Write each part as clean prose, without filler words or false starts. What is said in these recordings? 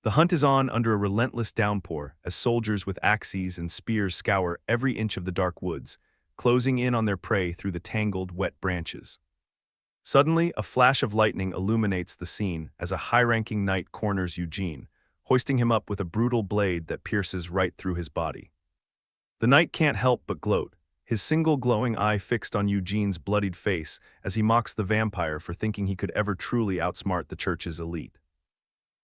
The hunt is on under a relentless downpour as soldiers with axes and spears scour every inch of the dark woods, closing in on their prey through the tangled, wet branches. Suddenly, a flash of lightning illuminates the scene as a high-ranking knight corners Eugene, hoisting him up with a brutal blade that pierces right through his body. The knight can't help but gloat, his single glowing eye fixed on Eugene's bloodied face as he mocks the vampire for thinking he could ever truly outsmart the church's elite.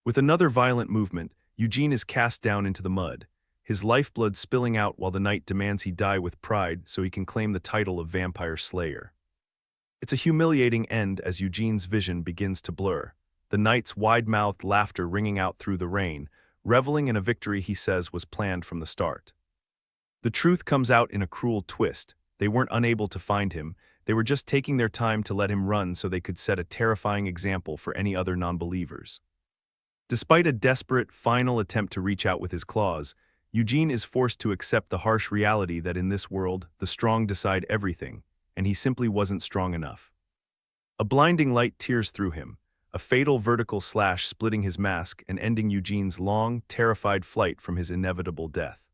With another violent movement, Eugene is cast down into the mud, his lifeblood spilling out while the knight demands he die with pride so he can claim the title of Vampire Slayer. It's a humiliating end as Eugene's vision begins to blur, the knight's wide-mouthed laughter ringing out through the rain, reveling in a victory he says was planned from the start. The truth comes out in a cruel twist. They weren't unable to find him, they were just taking their time to let him run so they could set a terrifying example for any other non-believers. Despite a desperate, final attempt to reach out with his claws, Eugene is forced to accept the harsh reality that in this world, the strong decide everything, and he simply wasn't strong enough. A blinding light tears through him, a fatal vertical slash splitting his mask and ending Eugene's long, terrified flight from his inevitable death.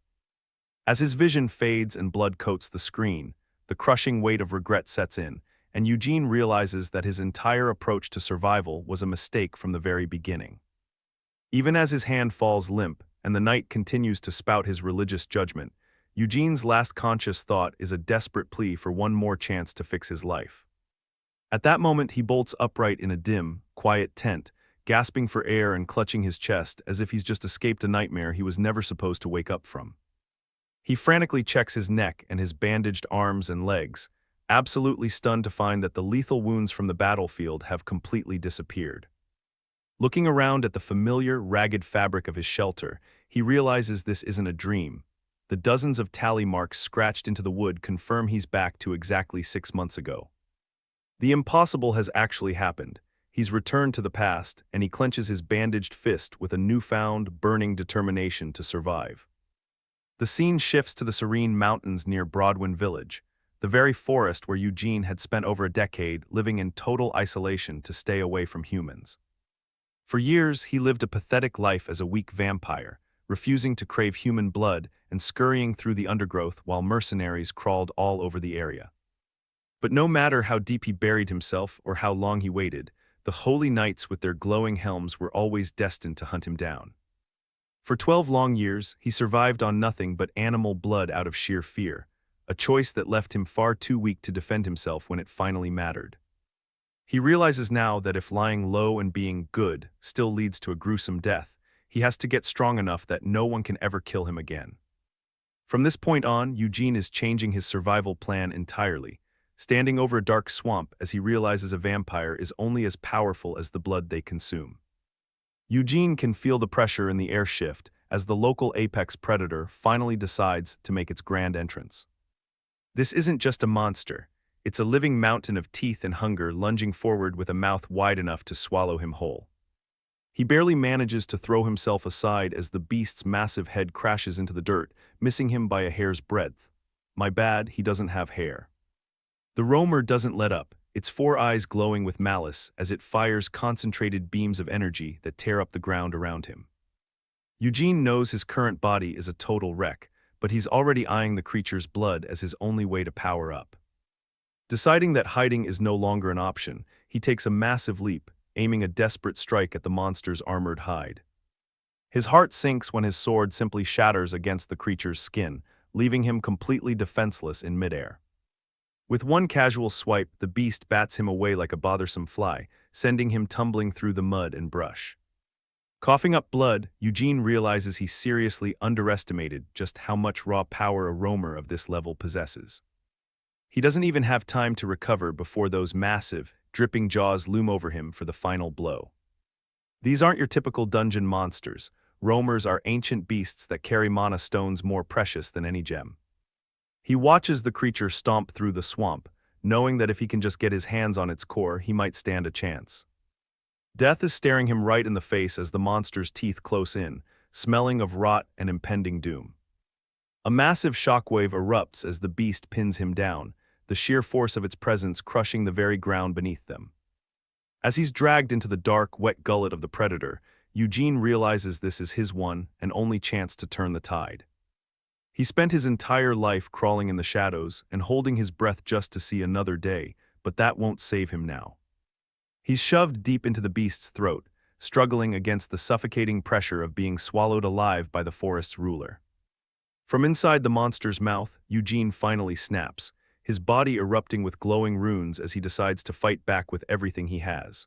As his vision fades and blood coats the screen, the crushing weight of regret sets in, and Eugene realizes that his entire approach to survival was a mistake from the very beginning. Even as his hand falls limp and the knight continues to spout his religious judgment, Eugene's last conscious thought is a desperate plea for one more chance to fix his life. At that moment, he bolts upright in a dim, quiet tent, gasping for air and clutching his chest as if he's just escaped a nightmare he was never supposed to wake up from. He frantically checks his neck and his bandaged arms and legs, absolutely stunned to find that the lethal wounds from the battlefield have completely disappeared. Looking around at the familiar, ragged fabric of his shelter, he realizes this isn't a dream. The dozens of tally marks scratched into the wood confirm he's back to exactly 6 months ago. The impossible has actually happened. He's returned to the past, and he clenches his bandaged fist with a newfound, burning determination to survive. The scene shifts to the serene mountains near Broadwin Village, the very forest where Eugene had spent over a decade living in total isolation to stay away from humans. For years, he lived a pathetic life as a weak vampire, refusing to crave human blood and scurrying through the undergrowth while mercenaries crawled all over the area. But no matter how deep he buried himself or how long he waited, the holy knights with their glowing helms were always destined to hunt him down. For 12 long years, he survived on nothing but animal blood out of sheer fear, a choice that left him far too weak to defend himself when it finally mattered. He realizes now that if lying low and being good still leads to a gruesome death, he has to get strong enough that no one can ever kill him again. From this point on, Eugene is changing his survival plan entirely, standing over a dark swamp as he realizes a vampire is only as powerful as the blood they consume. Eugene can feel the pressure in the air shift as the local apex predator finally decides to make its grand entrance. This isn't just a monster. It's a living mountain of teeth and hunger lunging forward with a mouth wide enough to swallow him whole. He barely manages to throw himself aside as the beast's massive head crashes into the dirt, missing him by a hair's breadth. My bad, he doesn't have hair. The roamer doesn't let up, its 4 eyes glowing with malice as it fires concentrated beams of energy that tear up the ground around him. Eugene knows his current body is a total wreck, but he's already eyeing the creature's blood as his only way to power up. Deciding that hiding is no longer an option, he takes a massive leap, aiming a desperate strike at the monster's armored hide. His heart sinks when his sword simply shatters against the creature's skin, leaving him completely defenseless in midair. With one casual swipe, the beast bats him away like a bothersome fly, sending him tumbling through the mud and brush. Coughing up blood, Eugene realizes he seriously underestimated just how much raw power a roamer of this level possesses. He doesn't even have time to recover before those massive, dripping jaws loom over him for the final blow. These aren't your typical dungeon monsters. Roamers are ancient beasts that carry mana stones more precious than any gem. He watches the creature stomp through the swamp, knowing that if he can just get his hands on its core, he might stand a chance. Death is staring him right in the face as the monster's teeth close in, smelling of rot and impending doom. A massive shockwave erupts as the beast pins him down, the sheer force of its presence crushing the very ground beneath them. As he's dragged into the dark, wet gullet of the predator, Eugene realizes this is his one and only chance to turn the tide. He spent his entire life crawling in the shadows and holding his breath just to see another day, but that won't save him now. He's shoved deep into the beast's throat, struggling against the suffocating pressure of being swallowed alive by the forest's ruler. From inside the monster's mouth, Eugene finally snaps, his body erupting with glowing runes as he decides to fight back with everything he has.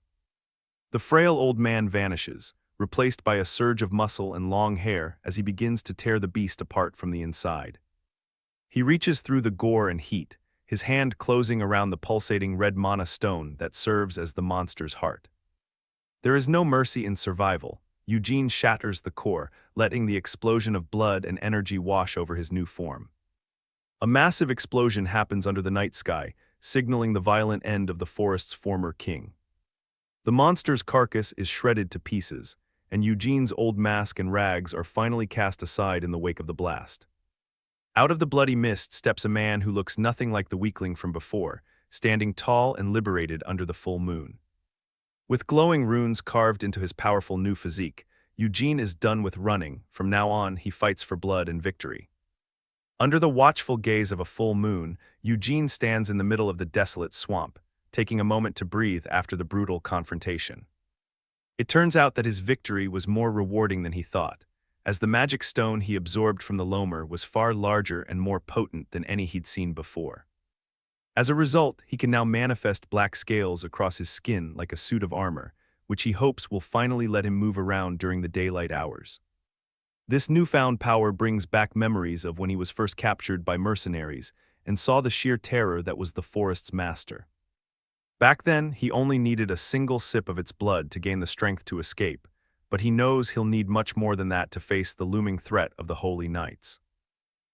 The frail old man vanishes, replaced by a surge of muscle and long hair as he begins to tear the beast apart from the inside. He reaches through the gore and heat, his hand closing around the pulsating red mana stone that serves as the monster's heart. There is no mercy in survival. Eugene shatters the core, letting the explosion of blood and energy wash over his new form. A massive explosion happens under the night sky, signaling the violent end of the forest's former king. The monster's carcass is shredded to pieces, and Eugene's old mask and rags are finally cast aside in the wake of the blast. Out of the bloody mist steps a man who looks nothing like the weakling from before, standing tall and liberated under the full moon. With glowing runes carved into his powerful new physique, Eugene is done with running. From now on, he fights for blood and victory. Under the watchful gaze of a full moon, Eugene stands in the middle of the desolate swamp, taking a moment to breathe after the brutal confrontation. It turns out that his victory was more rewarding than he thought, as the magic stone he absorbed from the Lomer was far larger and more potent than any he'd seen before. As a result, he can now manifest black scales across his skin like a suit of armor, which he hopes will finally let him move around during the daylight hours. This newfound power brings back memories of when he was first captured by mercenaries and saw the sheer terror that was the forest's master. Back then, he only needed a single sip of its blood to gain the strength to escape, but he knows he'll need much more than that to face the looming threat of the Holy Knights.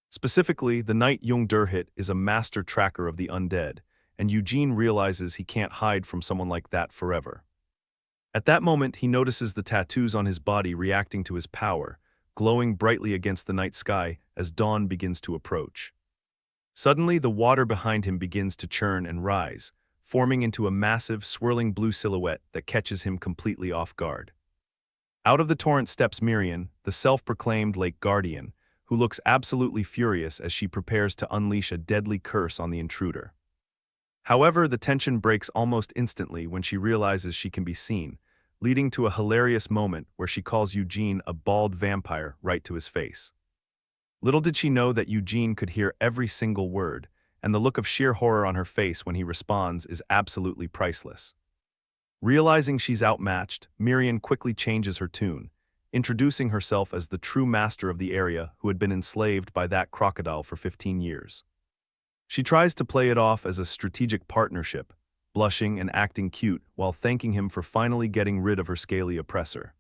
Specifically, the Knight Jungdurhit is a master tracker of the undead, and Eugene realizes he can't hide from someone like that forever. At that moment, he notices the tattoos on his body reacting to his power, glowing brightly against the night sky as dawn begins to approach. Suddenly, the water behind him begins to churn and rise, forming into a massive, swirling blue silhouette that catches him completely off guard. Out of the torrent steps Mirian, the self-proclaimed Lake Guardian, who looks absolutely furious as she prepares to unleash a deadly curse on the intruder. However, the tension breaks almost instantly when she realizes she can be seen, leading to a hilarious moment where she calls Eugene a bald vampire right to his face. Little did she know that Eugene could hear every single word, and the look of sheer horror on her face when he responds is absolutely priceless. Realizing she's outmatched, Mirian quickly changes her tune, introducing herself as the true master of the area who had been enslaved by that crocodile for 15 years. She tries to play it off as a strategic partnership, blushing and acting cute while thanking him for finally getting rid of her scaly oppressor.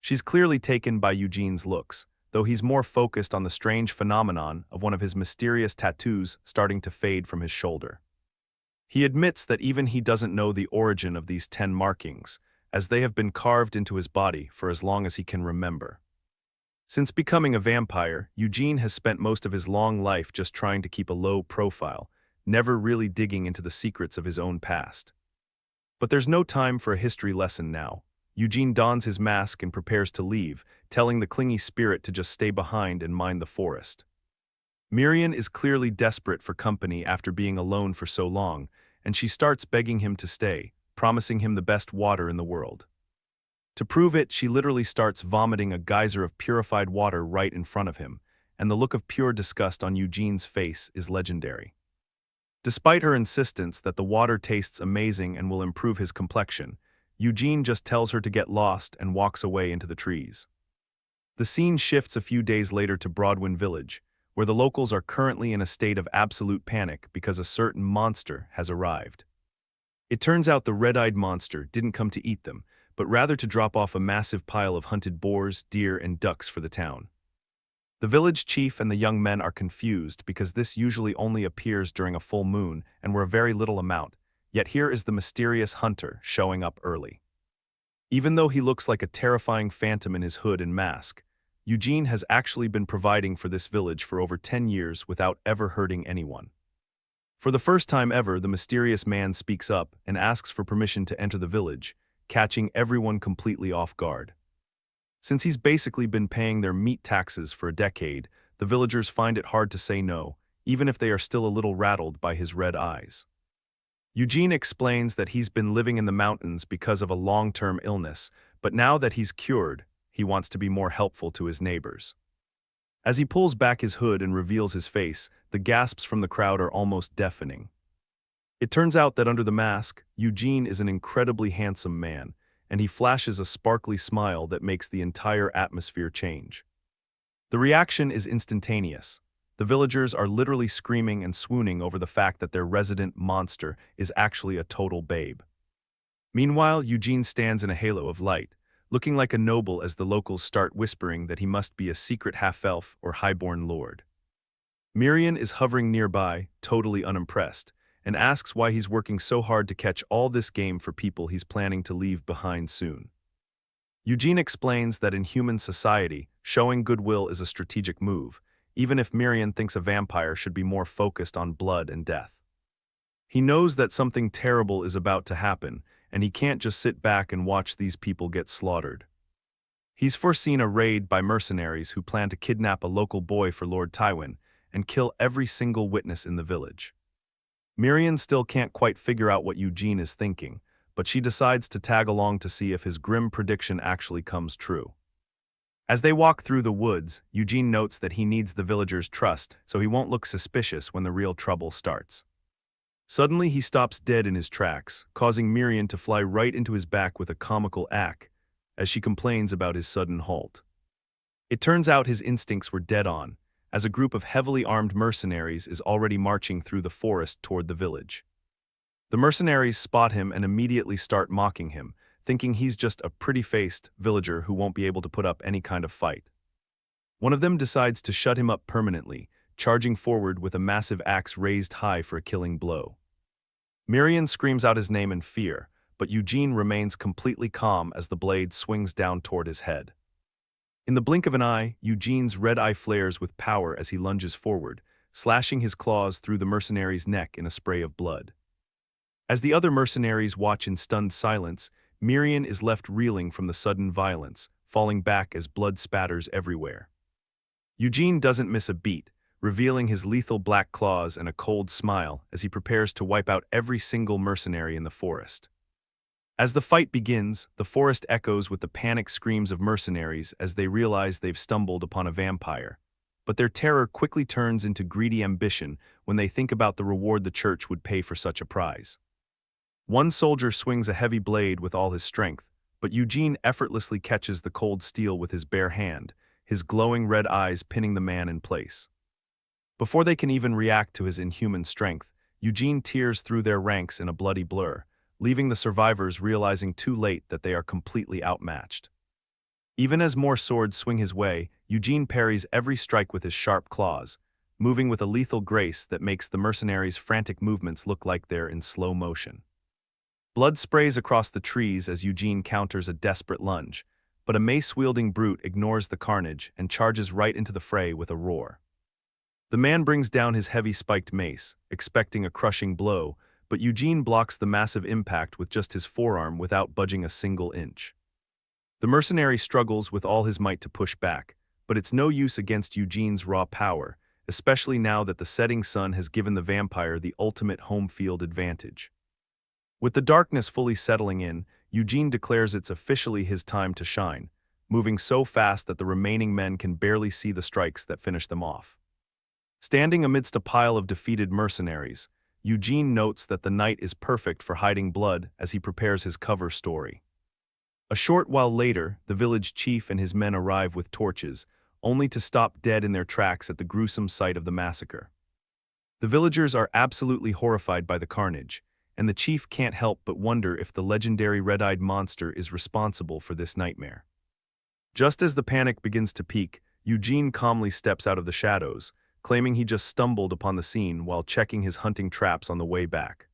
She's clearly taken by Eugene's looks, though he's more focused on the strange phenomenon of one of his mysterious tattoos starting to fade from his shoulder. He admits that even he doesn't know the origin of these 10 markings, as they have been carved into his body for as long as he can remember. Since becoming a vampire, Eugene has spent most of his long life just trying to keep a low profile, never really digging into the secrets of his own past. But there's no time for a history lesson now. Eugene dons his mask and prepares to leave, telling the clingy spirit to just stay behind and mind the forest. Mirian is clearly desperate for company after being alone for so long, and she starts begging him to stay, promising him the best water in the world. To prove it, she literally starts vomiting a geyser of purified water right in front of him, and the look of pure disgust on Eugene's face is legendary. Despite her insistence that the water tastes amazing and will improve his complexion, Eugene just tells her to get lost and walks away into the trees. The scene shifts a few days later to Broadwind Village, where the locals are currently in a state of absolute panic because a certain monster has arrived. It turns out the red-eyed monster didn't come to eat them, but rather to drop off a massive pile of hunted boars, deer, and ducks for the town. The village chief and the young men are confused because this usually only appears during a full moon and were a very little amount, yet here is the mysterious hunter showing up early. Even though he looks like a terrifying phantom in his hood and mask, Eugene has actually been providing for this village for over 10 years without ever hurting anyone. For the first time ever, the mysterious man speaks up and asks for permission to enter the village, catching everyone completely off guard. Since he's basically been paying their meat taxes for a decade, the villagers find it hard to say no, even if they are still a little rattled by his red eyes. Eugene explains that he's been living in the mountains because of a long-term illness, but now that he's cured, he wants to be more helpful to his neighbors. As he pulls back his hood and reveals his face, the gasps from the crowd are almost deafening. It turns out that under the mask, Eugene is an incredibly handsome man, and he flashes a sparkly smile that makes the entire atmosphere change. The reaction is instantaneous. The villagers are literally screaming and swooning over the fact that their resident monster is actually a total babe. Meanwhile, Eugene stands in a halo of light, looking like a noble as the locals start whispering that he must be a secret half-elf or highborn lord. Miriam is hovering nearby, totally unimpressed, and asks why he's working so hard to catch all this game for people he's planning to leave behind soon. Eugene explains that in human society, showing goodwill is a strategic move, even if Miriam thinks a vampire should be more focused on blood and death. He knows that something terrible is about to happen, and he can't just sit back and watch these people get slaughtered. He's foreseen a raid by mercenaries who plan to kidnap a local boy for Lord Tywin and kill every single witness in the village. Miriam still can't quite figure out what Eugene is thinking, but she decides to tag along to see if his grim prediction actually comes true. As they walk through the woods, Eugene notes that he needs the villagers' trust so he won't look suspicious when the real trouble starts. Suddenly he stops dead in his tracks, causing Miriam to fly right into his back with a comical ack, as she complains about his sudden halt. It turns out his instincts were dead on, as a group of heavily armed mercenaries is already marching through the forest toward the village. The mercenaries spot him and immediately start mocking him, thinking he's just a pretty-faced villager who won't be able to put up any kind of fight. One of them decides to shut him up permanently, charging forward with a massive axe raised high for a killing blow. Miriam screams out his name in fear, but Eugene remains completely calm as the blade swings down toward his head. In the blink of an eye, Eugene's red eye flares with power as he lunges forward, slashing his claws through the mercenary's neck in a spray of blood. As the other mercenaries watch in stunned silence, Miriam is left reeling from the sudden violence, falling back as blood spatters everywhere. Eugene doesn't miss a beat, revealing his lethal black claws and a cold smile as he prepares to wipe out every single mercenary in the forest. As the fight begins, the forest echoes with the panicked screams of mercenaries as they realize they've stumbled upon a vampire. But their terror quickly turns into greedy ambition when they think about the reward the church would pay for such a prize. One soldier swings a heavy blade with all his strength, but Eugene effortlessly catches the cold steel with his bare hand, his glowing red eyes pinning the man in place. Before they can even react to his inhuman strength, Eugene tears through their ranks in a bloody blur, leaving the survivors realizing too late that they are completely outmatched. Even as more swords swing his way, Eugene parries every strike with his sharp claws, moving with a lethal grace that makes the mercenaries' frantic movements look like they're in slow motion. Blood sprays across the trees as Eugene counters a desperate lunge, but a mace-wielding brute ignores the carnage and charges right into the fray with a roar. The man brings down his heavy spiked mace, expecting a crushing blow, but Eugene blocks the massive impact with just his forearm without budging a single inch. The mercenary struggles with all his might to push back, but it's no use against Eugene's raw power, especially now that the setting sun has given the vampire the ultimate home field advantage. With the darkness fully settling in, Eugene declares it's officially his time to shine, moving so fast that the remaining men can barely see the strikes that finish them off. Standing amidst a pile of defeated mercenaries, Eugene notes that the night is perfect for hiding blood as he prepares his cover story. A short while later, the village chief and his men arrive with torches, only to stop dead in their tracks at the gruesome sight of the massacre. The villagers are absolutely horrified by the carnage, and the chief can't help but wonder if the legendary red-eyed monster is responsible for this nightmare. Just as the panic begins to peak, Eugene calmly steps out of the shadows, claiming he just stumbled upon the scene while checking his hunting traps on the way back.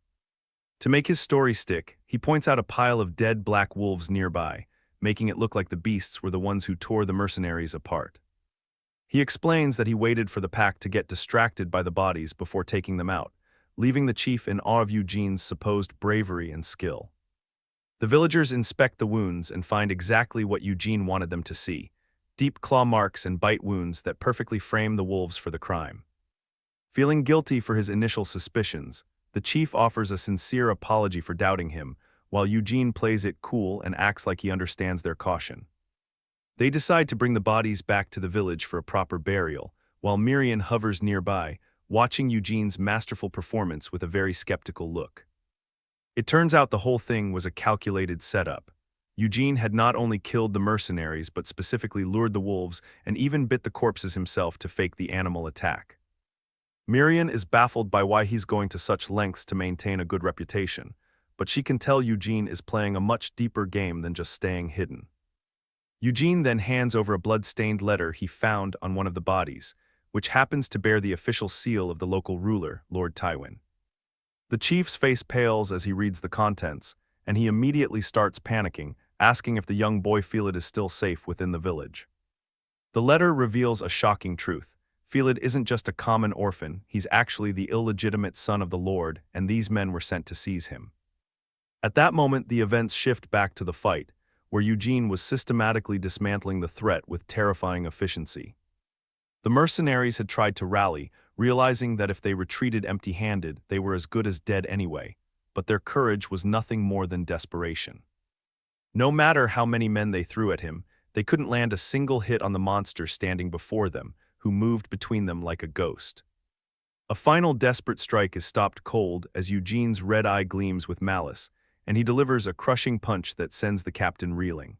To make his story stick, he points out a pile of dead black wolves nearby, making it look like the beasts were the ones who tore the mercenaries apart. He explains that he waited for the pack to get distracted by the bodies before taking them out, leaving the chief in awe of Eugene's supposed bravery and skill. The villagers inspect the wounds and find exactly what Eugene wanted them to see: deep claw marks and bite wounds that perfectly frame the wolves for the crime. Feeling guilty for his initial suspicions, the chief offers a sincere apology for doubting him, while Eugene plays it cool and acts like he understands their caution. They decide to bring the bodies back to the village for a proper burial, while Miriam hovers nearby, watching Eugene's masterful performance with a very skeptical look. It turns out the whole thing was a calculated setup. Eugene had not only killed the mercenaries but specifically lured the wolves and even bit the corpses himself to fake the animal attack. Miriam is baffled by why he's going to such lengths to maintain a good reputation, but she can tell Eugene is playing a much deeper game than just staying hidden. Eugene then hands over a blood-stained letter he found on one of the bodies, which happens to bear the official seal of the local ruler, Lord Tywin. The chief's face pales as he reads the contents, and he immediately starts panicking, asking if the young boy Felid is still safe within the village. The letter reveals a shocking truth. Felid isn't just a common orphan, he's actually the illegitimate son of the Lord, and these men were sent to seize him. At that moment, the events shift back to the fight, where Eugene was systematically dismantling the threat with terrifying efficiency. The mercenaries had tried to rally, realizing that if they retreated empty-handed, they were as good as dead anyway, but their courage was nothing more than desperation. No matter how many men they threw at him, they couldn't land a single hit on the monster standing before them, who moved between them like a ghost. A final desperate strike is stopped cold as Eugene's red eye gleams with malice, and he delivers a crushing punch that sends the captain reeling.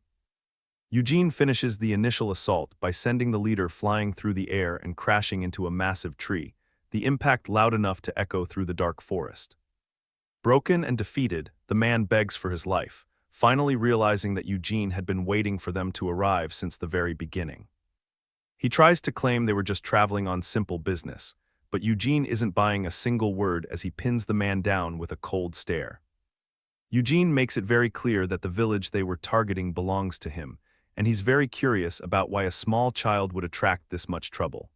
Eugene finishes the initial assault by sending the leader flying through the air and crashing into a massive tree, the impact loud enough to echo through the dark forest. Broken and defeated, the man begs for his life, finally realizing that Eugene had been waiting for them to arrive since the very beginning. He tries to claim they were just traveling on simple business, but Eugene isn't buying a single word as he pins the man down with a cold stare. Eugene makes it very clear that the village they were targeting belongs to him, and he's very curious about why a small child would attract this much trouble.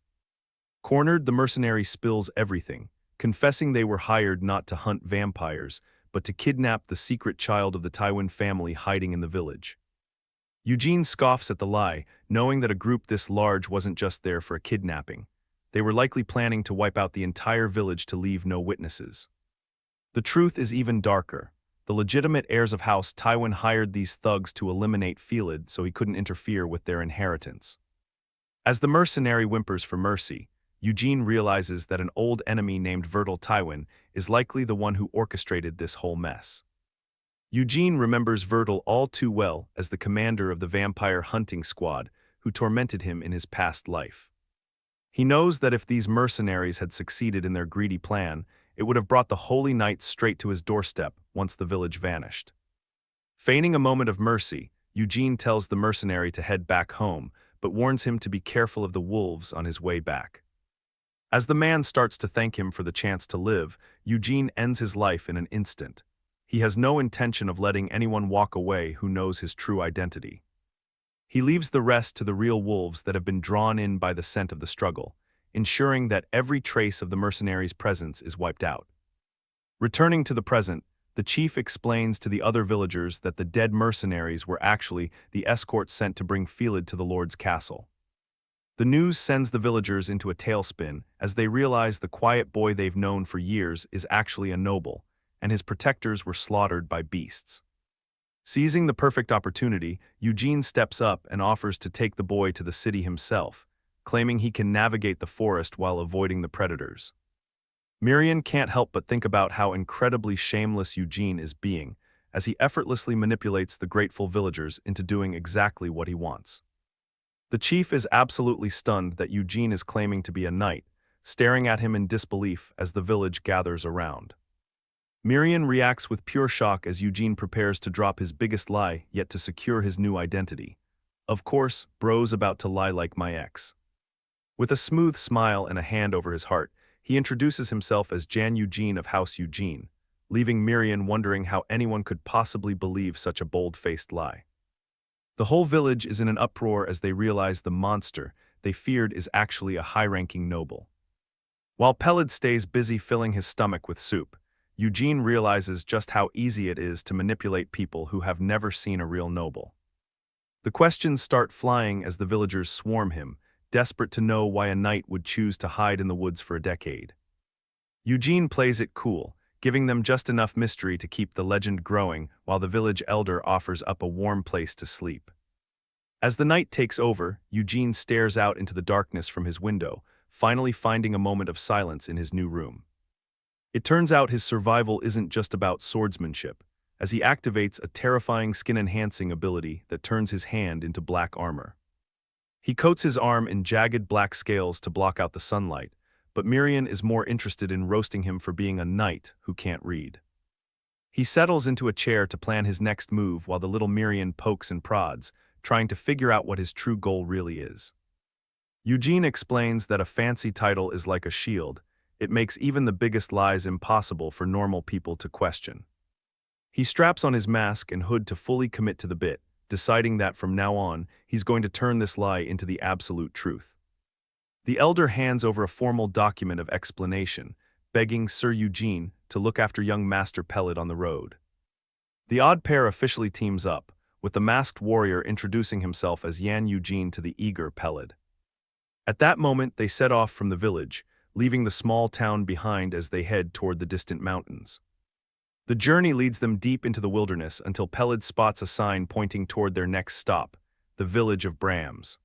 Cornered, the mercenary spills everything, confessing they were hired not to hunt vampires, but to kidnap the secret child of the Tywin family hiding in the village. Eugene scoffs at the lie, knowing that a group this large wasn't just there for a kidnapping. They were likely planning to wipe out the entire village to leave no witnesses. The truth is even darker. The legitimate heirs of House Tywin hired these thugs to eliminate Felid so he couldn't interfere with their inheritance. As the mercenary whimpers for mercy, Eugene realizes that an old enemy named Vertil Tywin is likely the one who orchestrated this whole mess. Eugene remembers Vertil all too well as the commander of the vampire hunting squad who tormented him in his past life. He knows that if these mercenaries had succeeded in their greedy plan, it would have brought the holy knights straight to his doorstep once the village vanished. Feigning a moment of mercy, Eugene tells the mercenary to head back home, but warns him to be careful of the wolves on his way back. As the man starts to thank him for the chance to live, Eugene ends his life in an instant. He has no intention of letting anyone walk away who knows his true identity. He leaves the rest to the real wolves that have been drawn in by the scent of the struggle, ensuring that every trace of the mercenaries' presence is wiped out. Returning to the present, the chief explains to the other villagers that the dead mercenaries were actually the escort sent to bring Felid to the Lord's castle. The news sends the villagers into a tailspin as they realize the quiet boy they've known for years is actually a noble, and his protectors were slaughtered by beasts. Seizing the perfect opportunity, Eugene steps up and offers to take the boy to the city himself, claiming he can navigate the forest while avoiding the predators. Miriam can't help but think about how incredibly shameless Eugene is being, as he effortlessly manipulates the grateful villagers into doing exactly what he wants. The chief is absolutely stunned that Eugene is claiming to be a knight, staring at him in disbelief as the village gathers around. Miriam reacts with pure shock as Eugene prepares to drop his biggest lie yet to secure his new identity. Of course, bro's about to lie like my ex. With a smooth smile and a hand over his heart, he introduces himself as Jan Eugene of House Eugene, leaving Miriam wondering how anyone could possibly believe such a bold-faced lie. The whole village is in an uproar as they realize the monster they feared is actually a high-ranking noble. While Pelid stays busy filling his stomach with soup, Eugene realizes just how easy it is to manipulate people who have never seen a real noble. The questions start flying as the villagers swarm him, desperate to know why a knight would choose to hide in the woods for a decade. Eugene plays it cool, giving them just enough mystery to keep the legend growing while the village elder offers up a warm place to sleep. As the night takes over, Eugene stares out into the darkness from his window, finally finding a moment of silence in his new room. It turns out his survival isn't just about swordsmanship, as he activates a terrifying skin-enhancing ability that turns his hand into black armor. He coats his arm in jagged black scales to block out the sunlight, but Miriam is more interested in roasting him for being a knight who can't read. He settles into a chair to plan his next move while the little Miriam pokes and prods, trying to figure out what his true goal really is. Eugene explains that a fancy title is like a shield. It makes even the biggest lies impossible for normal people to question. He straps on his mask and hood to fully commit to the bit, deciding that from now on, he's going to turn this lie into the absolute truth. The elder hands over a formal document of explanation, begging Sir Eugene to look after young Master Pellet on the road. The odd pair officially teams up, with the masked warrior introducing himself as Yan Eugene to the eager Pellet. At that moment, they set off from the village, leaving the small town behind as they head toward the distant mountains. The journey leads them deep into the wilderness until Pellet spots a sign pointing toward their next stop, the village of Brams.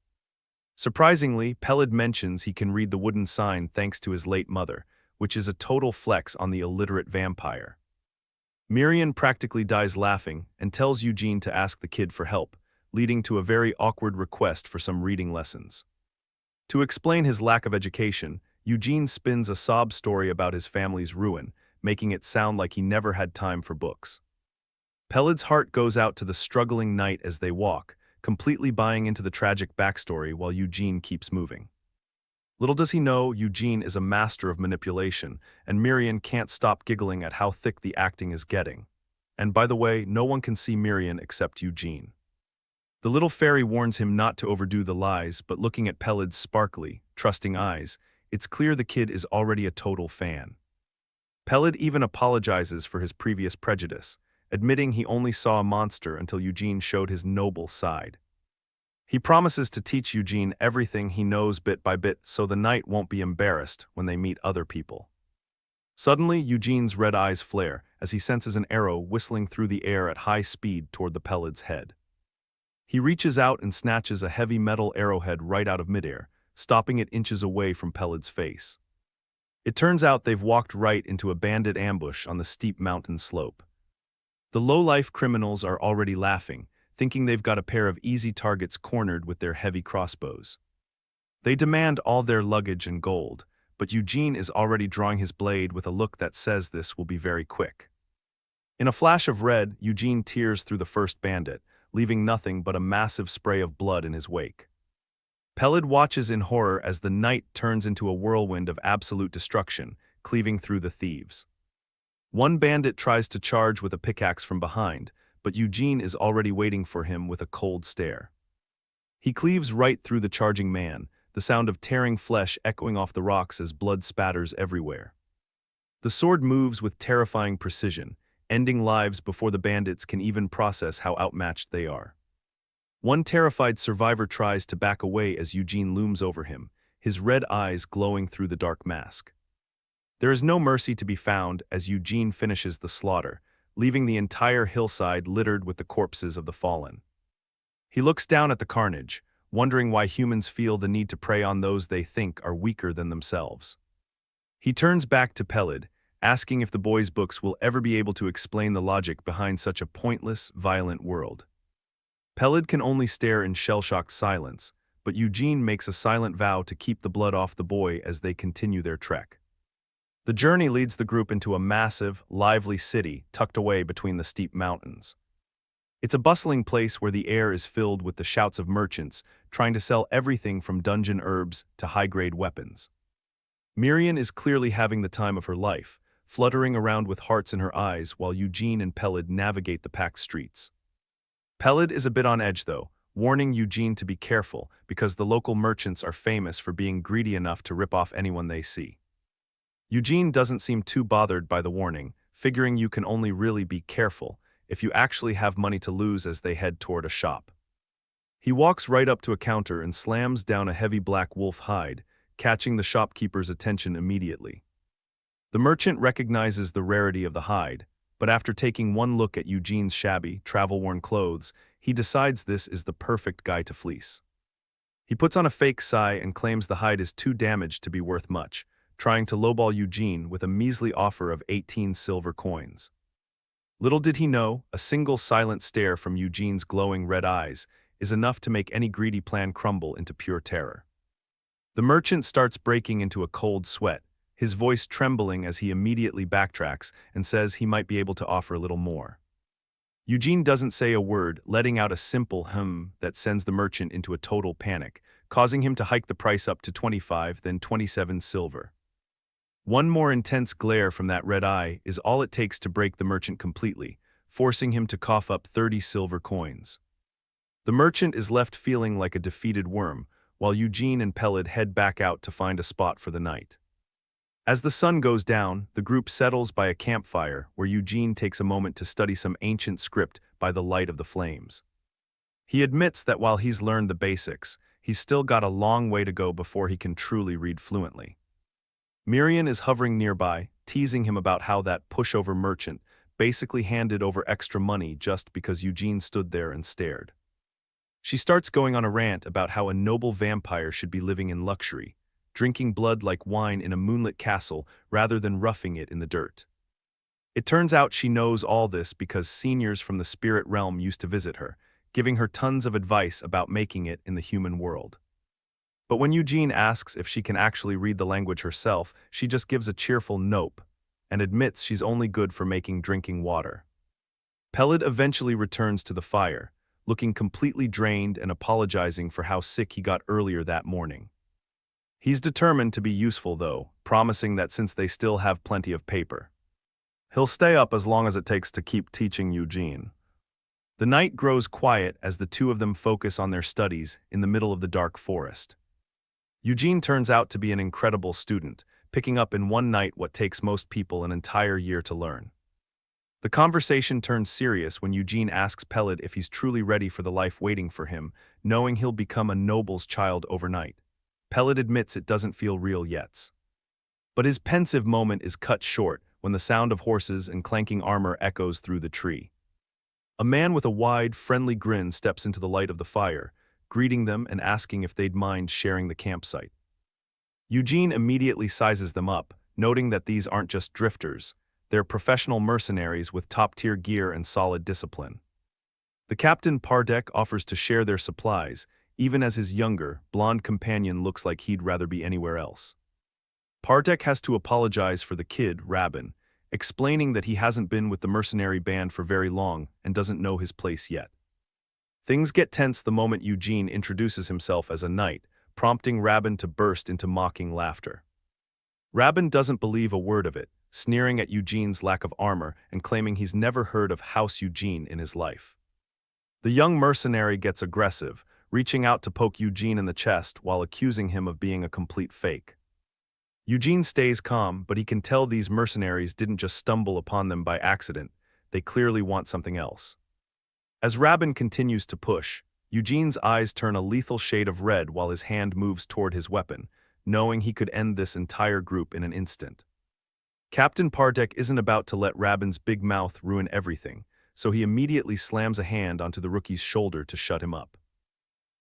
Surprisingly, Pellet mentions he can read the wooden sign thanks to his late mother, which is a total flex on the illiterate vampire. Miriam practically dies laughing and tells Eugene to ask the kid for help, leading to a very awkward request for some reading lessons. To explain his lack of education, Eugene spins a sob story about his family's ruin, making it sound like he never had time for books. Pellet's heart goes out to the struggling knight as they walk, completely buying into the tragic backstory while Eugene keeps moving. Little does he know, Eugene is a master of manipulation, and Miriam can't stop giggling at how thick the acting is getting. And by the way, no one can see Miriam except Eugene. The little fairy warns him not to overdo the lies, but looking at Pellet's sparkly, trusting eyes, it's clear the kid is already a total fan. Pellet even apologizes for his previous prejudice, admitting he only saw a monster until Eugene showed his noble side. He promises to teach Eugene everything he knows bit by bit so the knight won't be embarrassed when they meet other people. Suddenly, Eugene's red eyes flare as he senses an arrow whistling through the air at high speed toward the Pellet's head. He reaches out and snatches a heavy metal arrowhead right out of midair, stopping it inches away from Pellet's face. It turns out they've walked right into a bandit ambush on the steep mountain slope. The low-life criminals are already laughing, thinking they've got a pair of easy targets cornered with their heavy crossbows. They demand all their luggage and gold, but Eugene is already drawing his blade with a look that says this will be very quick. In a flash of red, Eugene tears through the first bandit, leaving nothing but a massive spray of blood in his wake. Pellet watches in horror as the knight turns into a whirlwind of absolute destruction, cleaving through the thieves. One bandit tries to charge with a pickaxe from behind, but Eugene is already waiting for him with a cold stare. He cleaves right through the charging man, the sound of tearing flesh echoing off the rocks as blood spatters everywhere. The sword moves with terrifying precision, ending lives before the bandits can even process how outmatched they are. One terrified survivor tries to back away as Eugene looms over him, his red eyes glowing through the dark mask. There is no mercy to be found as Eugene finishes the slaughter, leaving the entire hillside littered with the corpses of the fallen. He looks down at the carnage, wondering why humans feel the need to prey on those they think are weaker than themselves. He turns back to Pellet, asking if the boy's books will ever be able to explain the logic behind such a pointless, violent world. Pellet can only stare in shell-shocked silence, but Eugene makes a silent vow to keep the blood off the boy as they continue their trek. The journey leads the group into a massive, lively city tucked away between the steep mountains. It's a bustling place where the air is filled with the shouts of merchants trying to sell everything from dungeon herbs to high-grade weapons. Miriam is clearly having the time of her life, fluttering around with hearts in her eyes while Eugene and Pellet navigate the packed streets. Pellet is a bit on edge though, warning Eugene to be careful because the local merchants are famous for being greedy enough to rip off anyone they see. Eugene doesn't seem too bothered by the warning, figuring you can only really be careful if you actually have money to lose as they head toward a shop. He walks right up to a counter and slams down a heavy black wolf hide, catching the shopkeeper's attention immediately. The merchant recognizes the rarity of the hide, but after taking one look at Eugene's shabby, travel-worn clothes, he decides this is the perfect guy to fleece. He puts on a fake sigh and claims the hide is too damaged to be worth much, trying to lowball Eugene with a measly offer of 18 silver coins. Little did he know, a single silent stare from Eugene's glowing red eyes is enough to make any greedy plan crumble into pure terror. The merchant starts breaking into a cold sweat, his voice trembling as he immediately backtracks and says he might be able to offer a little more. Eugene doesn't say a word, letting out a simple that sends the merchant into a total panic, causing him to hike the price up to 25, then 27 silver. One more intense glare from that red eye is all it takes to break the merchant completely, forcing him to cough up 30 silver coins. The merchant is left feeling like a defeated worm, while Eugene and Peled head back out to find a spot for the night. As the sun goes down, the group settles by a campfire where Eugene takes a moment to study some ancient script by the light of the flames. He admits that while he's learned the basics, he's still got a long way to go before he can truly read fluently. Miriam is hovering nearby, teasing him about how that pushover merchant basically handed over extra money just because Eugene stood there and stared. She starts going on a rant about how a noble vampire should be living in luxury, drinking blood like wine in a moonlit castle rather than roughing it in the dirt. It turns out she knows all this because seniors from the spirit realm used to visit her, giving her tons of advice about making it in the human world. But when Eugene asks if she can actually read the language herself, she just gives a cheerful nope and admits she's only good for making drinking water. Peled eventually returns to the fire, looking completely drained and apologizing for how sick he got earlier that morning. He's determined to be useful though, promising that since they still have plenty of paper, he'll stay up as long as it takes to keep teaching Eugene. The night grows quiet as the two of them focus on their studies in the middle of the dark forest. Eugene turns out to be an incredible student, picking up in one night what takes most people an entire year to learn. The conversation turns serious when Eugene asks Peled if he's truly ready for the life waiting for him, knowing he'll become a noble's child overnight. Peled admits it doesn't feel real yet. But his pensive moment is cut short when the sound of horses and clanking armor echoes through the tree. A man with a wide, friendly grin steps into the light of the fire, greeting them and asking if they'd mind sharing the campsite. Eugene immediately sizes them up, noting that these aren't just drifters, they're professional mercenaries with top-tier gear and solid discipline. The captain Pardek offers to share their supplies, even as his younger, blonde companion looks like he'd rather be anywhere else. Pardek has to apologize for the kid, Rabin, explaining that he hasn't been with the mercenary band for very long and doesn't know his place yet. Things get tense the moment Eugene introduces himself as a knight, prompting Rabin to burst into mocking laughter. Rabin doesn't believe a word of it, sneering at Eugene's lack of armor and claiming he's never heard of House Eugene in his life. The young mercenary gets aggressive, reaching out to poke Eugene in the chest while accusing him of being a complete fake. Eugene stays calm, but he can tell these mercenaries didn't just stumble upon them by accident, they clearly want something else. As Rabin continues to push, Eugene's eyes turn a lethal shade of red while his hand moves toward his weapon, knowing he could end this entire group in an instant. Captain Pardek isn't about to let Rabin's big mouth ruin everything, so he immediately slams a hand onto the rookie's shoulder to shut him up.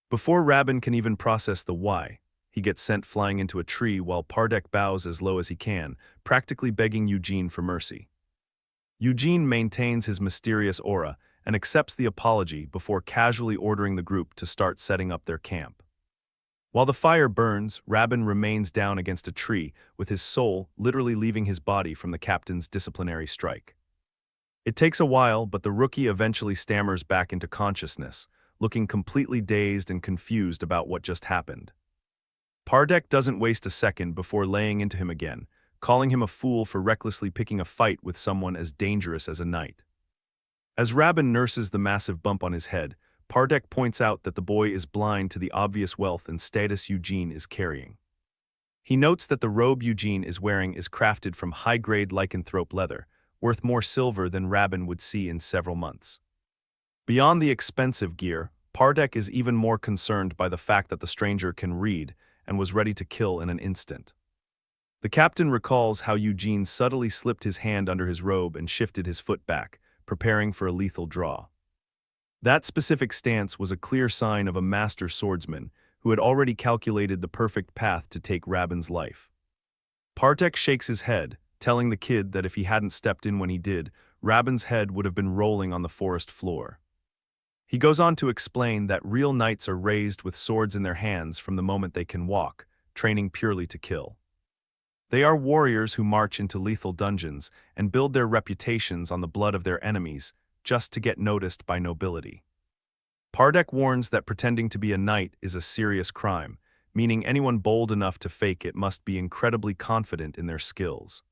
Before Rabin can even process the why, he gets sent flying into a tree while Pardek bows as low as he can, practically begging Eugene for mercy. Eugene maintains his mysterious aura and accepts the apology before casually ordering the group to start setting up their camp. While the fire burns, Rabin remains down against a tree, with his soul literally leaving his body from the captain's disciplinary strike. It takes a while, but the rookie eventually stammers back into consciousness, looking completely dazed and confused about what just happened. Pardek doesn't waste a second before laying into him again, calling him a fool for recklessly picking a fight with someone as dangerous as a knight. As Rabin nurses the massive bump on his head, Pardek points out that the boy is blind to the obvious wealth and status Eugene is carrying. He notes that the robe Eugene is wearing is crafted from high-grade lycanthrope leather, worth more silver than Rabin would see in several months. Beyond the expensive gear, Pardek is even more concerned by the fact that the stranger can read and was ready to kill in an instant. The captain recalls how Eugene subtly slipped his hand under his robe and shifted his foot back, preparing for a lethal draw. That specific stance was a clear sign of a master swordsman who had already calculated the perfect path to take Rabin's life. Pardek shakes his head, telling the kid that if he hadn't stepped in when he did, Rabin's head would have been rolling on the forest floor. He goes on to explain that real knights are raised with swords in their hands from the moment they can walk, training purely to kill. They are warriors who march into lethal dungeons and build their reputations on the blood of their enemies, just to get noticed by nobility. Pardek warns that pretending to be a knight is a serious crime, meaning anyone bold enough to fake it must be incredibly confident in their skills.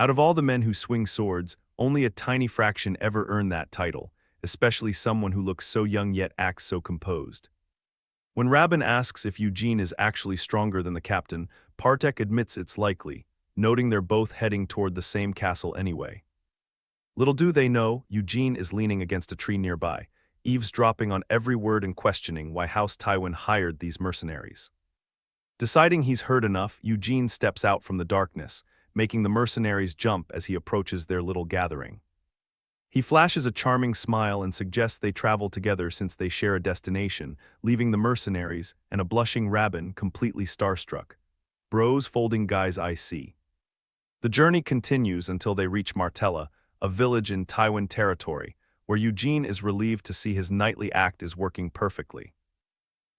Out of all the men who swing swords, only a tiny fraction ever earn that title, especially someone who looks so young yet acts so composed. When Rabin asks if Eugene is actually stronger than the captain, Pardek admits it's likely, noting they're both heading toward the same castle anyway. Little do they know, Eugene is leaning against a tree nearby, eavesdropping on every word and questioning why House Tywin hired these mercenaries. Deciding he's heard enough, Eugene steps out from the darkness, making the mercenaries jump as he approaches their little gathering. He flashes a charming smile and suggests they travel together since they share a destination, leaving the mercenaries and a blushing Rabin completely starstruck. Bros folding guys I see. The journey continues until they reach Martella, a village in Tywin territory, where Eugene is relieved to see his knightly act is working perfectly.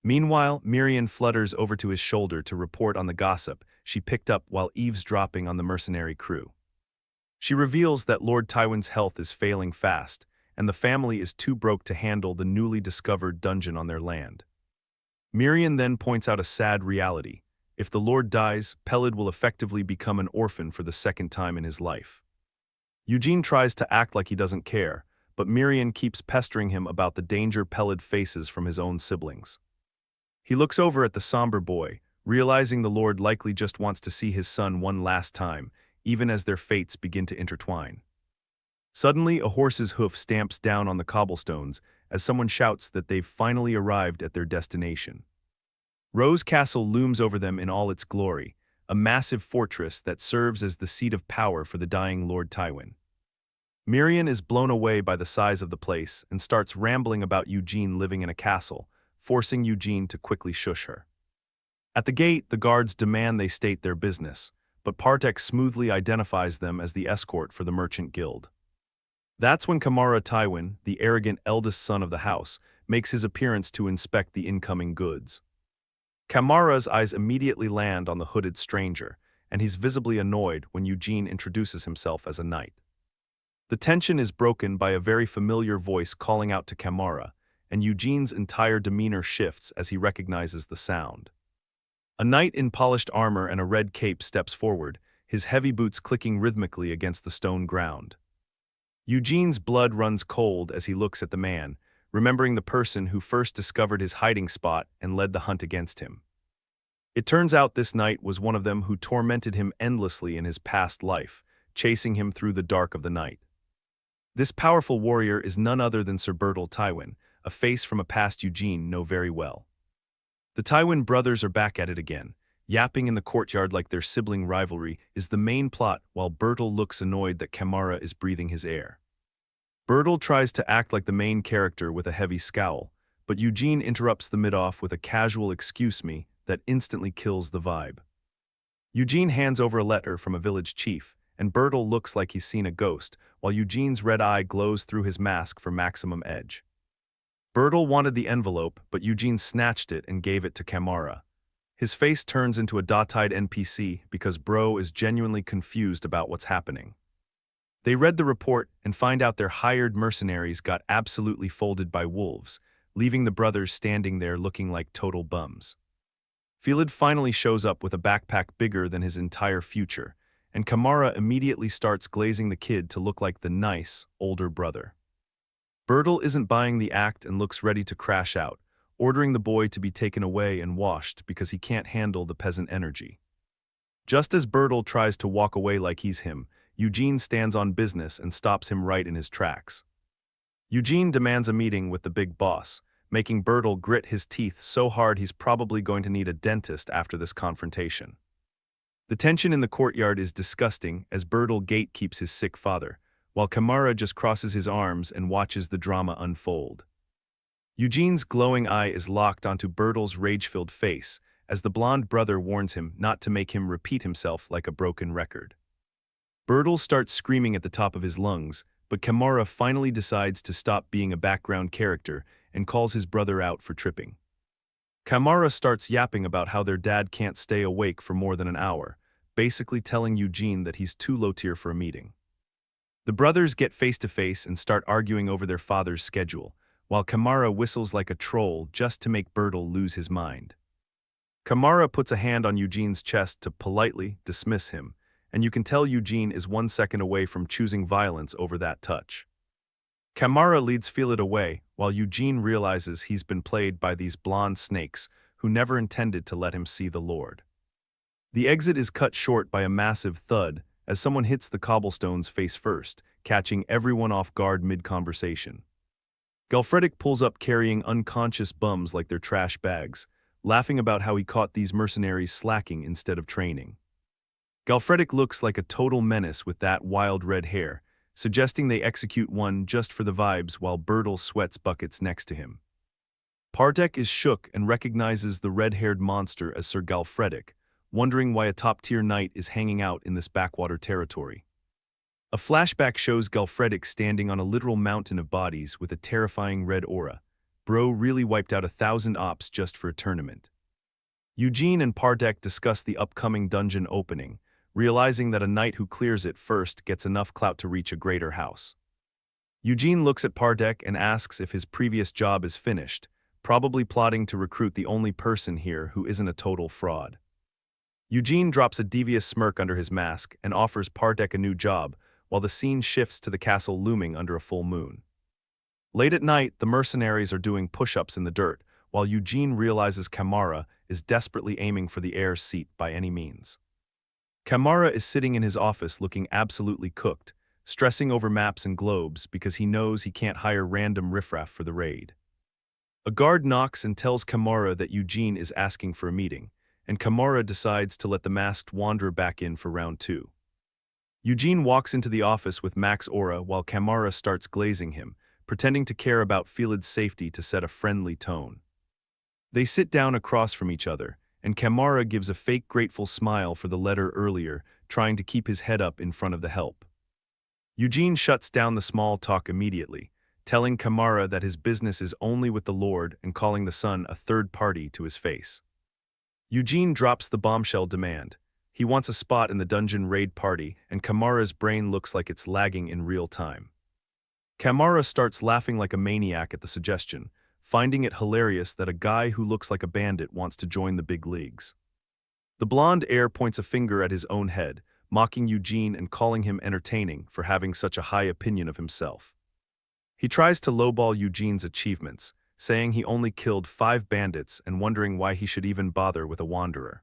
Meanwhile, Mirian flutters over to his shoulder to report on the gossip she picked up while eavesdropping on the mercenary crew. She reveals that Lord Tywin's health is failing fast, and the family is too broke to handle the newly discovered dungeon on their land. Mirian then points out a sad reality. If the Lord dies, Pelid will effectively become an orphan for the second time in his life. Eugene tries to act like he doesn't care, but Mirian keeps pestering him about the danger Pelid faces from his own siblings. He looks over at the somber boy, realizing the Lord likely just wants to see his son one last time, even as their fates begin to intertwine. Suddenly, a horse's hoof stamps down on the cobblestones as someone shouts that they've finally arrived at their destination. Rose Castle looms over them in all its glory, a massive fortress that serves as the seat of power for the dying Lord Tywin. Mirian is blown away by the size of the place and starts rambling about Eugene living in a castle, forcing Eugene to quickly shush her. At the gate, the guards demand they state their business, but Pardek smoothly identifies them as the escort for the merchant guild. That's when Kamara Tywin, the arrogant eldest son of the house, makes his appearance to inspect the incoming goods. Kamara's eyes immediately land on the hooded stranger, and he's visibly annoyed when Eugene introduces himself as a knight. The tension is broken by a very familiar voice calling out to Kamara, and Eugene's entire demeanor shifts as he recognizes the sound. A knight in polished armor and a red cape steps forward, his heavy boots clicking rhythmically against the stone ground. Eugene's blood runs cold as he looks at the man, remembering the person who first discovered his hiding spot and led the hunt against him. It turns out this knight was one of them who tormented him endlessly in his past life, chasing him through the dark of the night. This powerful warrior is none other than Sir Bertil Tywin, a face from a past Eugene know very well. The Tywin brothers are back at it again. Yapping in the courtyard like their sibling rivalry is the main plot, while Bertil looks annoyed that Kamara is breathing his air. Bertil tries to act like the main character with a heavy scowl, but Eugene interrupts the mid-off with a casual "excuse me" that instantly kills the vibe. Eugene hands over a letter from a village chief, and Bertil looks like he's seen a ghost, while Eugene's red eye glows through his mask for maximum edge. Bertil wanted the envelope, but Eugene snatched it and gave it to Kamara. His face turns into a dot-eyed NPC because Bro is genuinely confused about what's happening. They read the report and find out their hired mercenaries got absolutely folded by wolves, leaving the brothers standing there looking like total bums. Felid finally shows up with a backpack bigger than his entire future, and Kamara immediately starts glazing the kid to look like the nice, older brother. Bertil isn't buying the act and looks ready to crash out, ordering the boy to be taken away and washed because he can't handle the peasant energy. Just as Bertil tries to walk away like he's him, Eugene stands on business and stops him right in his tracks. Eugene demands a meeting with the big boss, making Bertle grit his teeth so hard he's probably going to need a dentist after this confrontation. The tension in the courtyard is disgusting as Bertle gatekeeps his sick father, while Kamara just crosses his arms and watches the drama unfold. Eugene's glowing eye is locked onto Bertle's rage-filled face as the blonde brother warns him not to make him repeat himself like a broken record. Bertle starts screaming at the top of his lungs, but Kamara finally decides to stop being a background character and calls his brother out for tripping. Kamara starts yapping about how their dad can't stay awake for more than an hour, basically telling Eugene that he's too low tier for a meeting. The brothers get face-to-face and start arguing over their father's schedule, while Kamara whistles like a troll just to make Bertle lose his mind. Kamara puts a hand on Eugene's chest to politely dismiss him, and you can tell Eugene is 1 second away from choosing violence over that touch. Kamara leads Feel It away, while Eugene realizes he's been played by these blonde snakes who never intended to let him see the Lord. The exit is cut short by a massive thud as someone hits the cobblestones face first, catching everyone off guard mid-conversation. Galfredic pulls up carrying unconscious bums like they're trash bags, laughing about how he caught these mercenaries slacking instead of training. Galfredic looks like a total menace with that wild red hair, suggesting they execute one just for the vibes while Bertle sweats buckets next to him. Partek is shook and recognizes the red-haired monster as Sir Galfredic, wondering why a top-tier knight is hanging out in this backwater territory. A flashback shows Galfredic standing on a literal mountain of bodies with a terrifying red aura. Bro really wiped out 1,000 ops just for a tournament. Eugene and Partek discuss the upcoming dungeon opening, realizing that a knight who clears it first gets enough clout to reach a greater house. Eugene looks at Partek and asks if his previous job is finished, probably plotting to recruit the only person here who isn't a total fraud. Eugene drops a devious smirk under his mask and offers Partek a new job, while the scene shifts to the castle looming under a full moon. Late at night, the mercenaries are doing push-ups in the dirt, while Eugene realizes Kamara is desperately aiming for the heir's seat by any means. Kamara is sitting in his office looking absolutely cooked, stressing over maps and globes because he knows he can't hire random riffraff for the raid. A guard knocks and tells Kamara that Eugene is asking for a meeting, and Kamara decides to let the masked wanderer back in for round 2. Eugene walks into the office with Max aura while Kamara starts glazing him, pretending to care about Felid's safety to set a friendly tone. They sit down across from each other, and Kamara gives a fake grateful smile for the letter earlier, trying to keep his head up in front of the help. Eugene shuts down the small talk immediately, telling Kamara that his business is only with the Lord and calling the son a third party to his face. Eugene drops the bombshell demand. He wants a spot in the dungeon raid party, and Kamara's brain looks like it's lagging in real time. Kamara starts laughing like a maniac at the suggestion, finding it hilarious that a guy who looks like a bandit wants to join the big leagues. The blonde heir points a finger at his own head, mocking Eugene and calling him entertaining for having such a high opinion of himself. He tries to lowball Eugene's achievements, saying he only killed 5 bandits and wondering why he should even bother with a wanderer.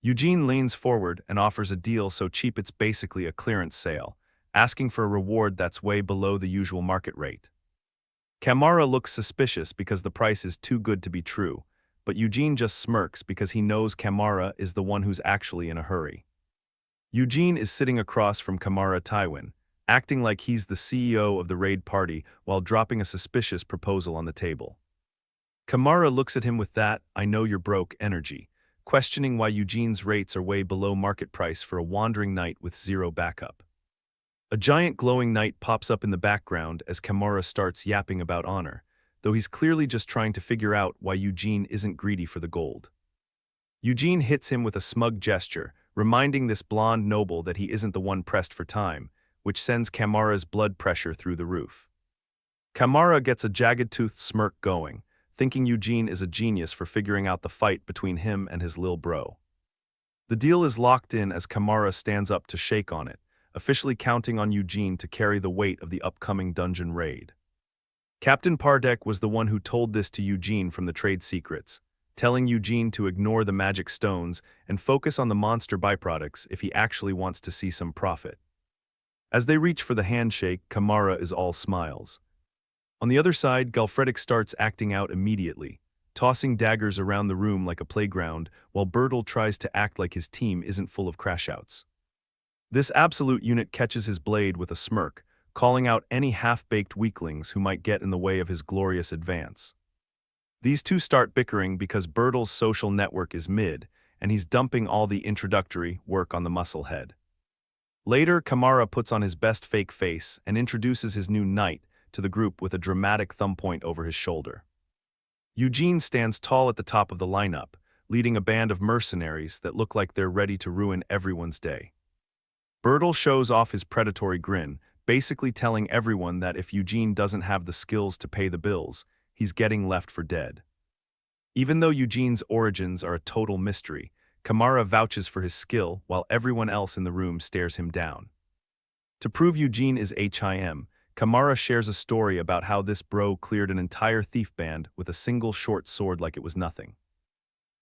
Eugene leans forward and offers a deal so cheap it's basically a clearance sale, asking for a reward that's way below the usual market rate. Kamara looks suspicious because the price is too good to be true, but Eugene just smirks because he knows Kamara is the one who's actually in a hurry. Eugene is sitting across from Kamara Tywin, acting like he's the CEO of the raid party while dropping a suspicious proposal on the table. Kamara looks at him with that "I know you're broke" energy, questioning why Eugene's rates are way below market price for a wandering knight with zero backup. A giant glowing knight pops up in the background as Kamara starts yapping about honor, though he's clearly just trying to figure out why Eugene isn't greedy for the gold. Eugene hits him with a smug gesture, reminding this blonde noble that he isn't the one pressed for time, which sends Kamara's blood pressure through the roof. Kamara gets a jagged-toothed smirk going, thinking Eugene is a genius for figuring out the fight between him and his lil bro. The deal is locked in as Kamara stands up to shake on it, officially counting on Eugene to carry the weight of the upcoming dungeon raid. Captain Partek was the one who told this to Eugene from the trade secrets, telling Eugene to ignore the magic stones and focus on the monster byproducts if he actually wants to see some profit. As they reach for the handshake, Kamara is all smiles. On the other side, Galfredic starts acting out immediately, tossing daggers around the room like a playground, while Bertel tries to act like his team isn't full of crashouts. This absolute unit catches his blade with a smirk, calling out any half-baked weaklings who might get in the way of his glorious advance. These two start bickering because Bertel's social network is mid, and he's dumping all the introductory work on the musclehead. Later, Kamara puts on his best fake face and introduces his new knight to the group with a dramatic thumbpoint over his shoulder. Eugene stands tall at the top of the lineup, leading a band of mercenaries that look like they're ready to ruin everyone's day. Bertel shows off his predatory grin, basically telling everyone that if Eugene doesn't have the skills to pay the bills, he's getting left for dead. Even though Eugene's origins are a total mystery, Kamara vouches for his skill while everyone else in the room stares him down. To prove Eugene is HIM, Kamara shares a story about how this bro cleared an entire thief band with a single short sword like it was nothing.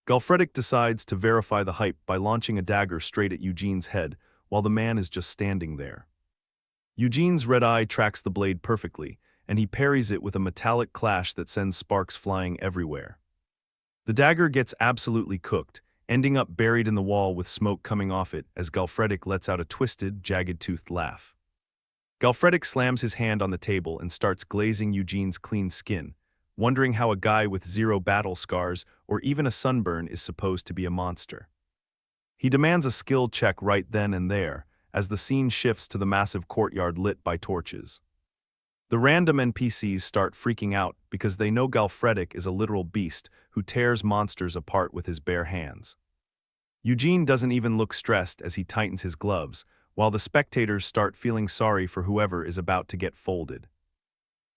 Galfredic decides to verify the hype by launching a dagger straight at Eugene's head while the man is just standing there. Eugene's red eye tracks the blade perfectly, and he parries it with a metallic clash that sends sparks flying everywhere. The dagger gets absolutely cooked, ending up buried in the wall with smoke coming off it as Galfredic lets out a twisted, jagged-toothed laugh. Galfredic slams his hand on the table and starts glazing Eugene's clean skin, wondering how a guy with 0 battle scars or even a sunburn is supposed to be a monster. He demands a skill check right then and there, as the scene shifts to the massive courtyard lit by torches. The random NPCs start freaking out because they know Galfredic is a literal beast who tears monsters apart with his bare hands. Eugene doesn't even look stressed as he tightens his gloves, while the spectators start feeling sorry for whoever is about to get folded.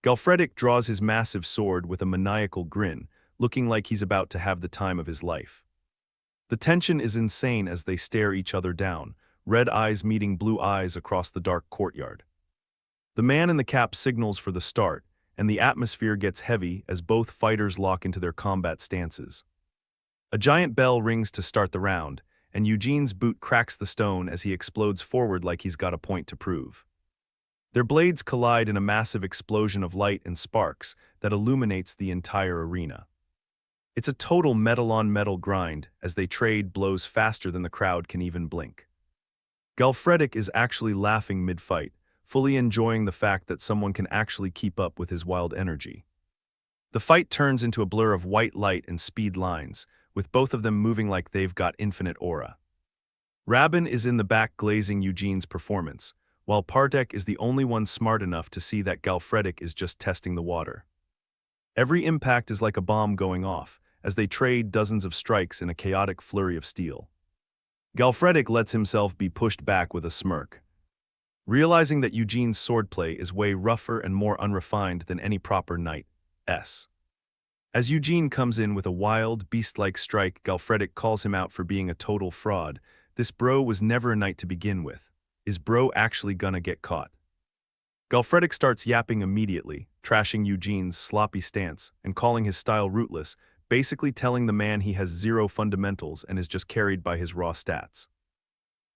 Galfredic draws his massive sword with a maniacal grin, looking like he's about to have the time of his life. The tension is insane as they stare each other down, red eyes meeting blue eyes across the dark courtyard. The man in the cap signals for the start, and the atmosphere gets heavy as both fighters lock into their combat stances. A giant bell rings to start the round, and Eugene's boot cracks the stone as he explodes forward like he's got a point to prove. Their blades collide in a massive explosion of light and sparks that illuminates the entire arena. It's a total metal-on-metal grind as they trade blows faster than the crowd can even blink. Galfredic is actually laughing mid-fight, fully enjoying the fact that someone can actually keep up with his wild energy. The fight turns into a blur of white light and speed lines, with both of them moving like they've got infinite aura. Rabin is in the back glazing Eugene's performance, while Partek is the only one smart enough to see that Galfredic is just testing the water. Every impact is like a bomb going off, as they trade dozens of strikes in a chaotic flurry of steel. Galfredic lets himself be pushed back with a smirk. Realizing that Eugene's swordplay is way rougher and more unrefined than any proper knight's. As Eugene comes in with a wild, beast-like strike, Galfredic calls him out for being a total fraud. This bro was never a knight to begin with. Is bro actually gonna get caught? Galfredic starts yapping immediately, trashing Eugene's sloppy stance and calling his style rootless, basically telling the man he has 0 fundamentals and is just carried by his raw stats.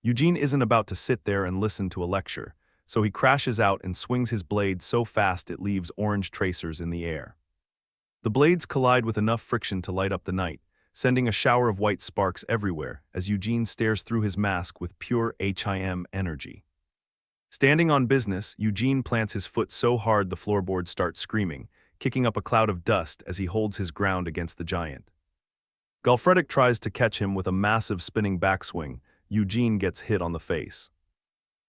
Eugene isn't about to sit there and listen to a lecture, so he crashes out and swings his blade so fast it leaves orange tracers in the air. The blades collide with enough friction to light up the night, sending a shower of white sparks everywhere as Eugene stares through his mask with pure HIM energy. Standing on business, Eugene plants his foot so hard the floorboards start screaming, kicking up a cloud of dust as he holds his ground against the giant. Galfredic tries to catch him with a massive spinning backswing. Eugene gets hit on the face.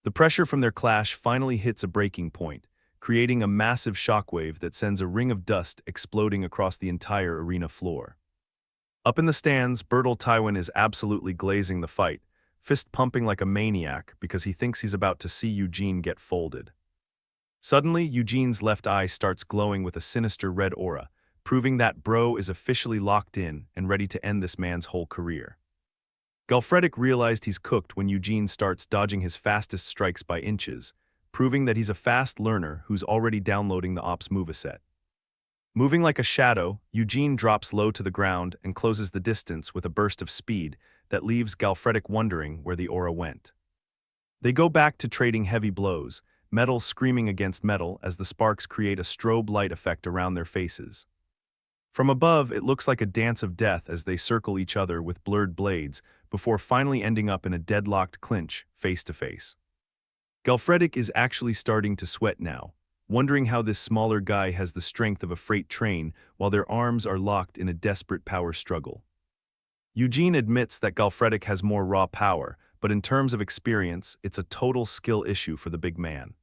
The pressure from their clash finally hits a breaking point, creating a massive shockwave that sends a ring of dust exploding across the entire arena floor. Up in the stands, Bertel Tywin is absolutely glazing the fight, fist pumping like a maniac because he thinks he's about to see Eugene get folded. Suddenly, Eugene's left eye starts glowing with a sinister red aura, proving that bro is officially locked in and ready to end this man's whole career. Galfredic realized he's cooked when Eugene starts dodging his fastest strikes by inches, proving that he's a fast learner who's already downloading the ops moveset. Moving like a shadow, Eugene drops low to the ground and closes the distance with a burst of speed that leaves Galfredic wondering where the aura went. They go back to trading heavy blows, metal screaming against metal as the sparks create a strobe light effect around their faces. From above, it looks like a dance of death as they circle each other with blurred blades, before finally ending up in a deadlocked clinch, face to face. Galfredic is actually starting to sweat now, wondering how this smaller guy has the strength of a freight train while their arms are locked in a desperate power struggle. Eugene admits that Galfredic has more raw power, but in terms of experience, it's a total skill issue for the big man.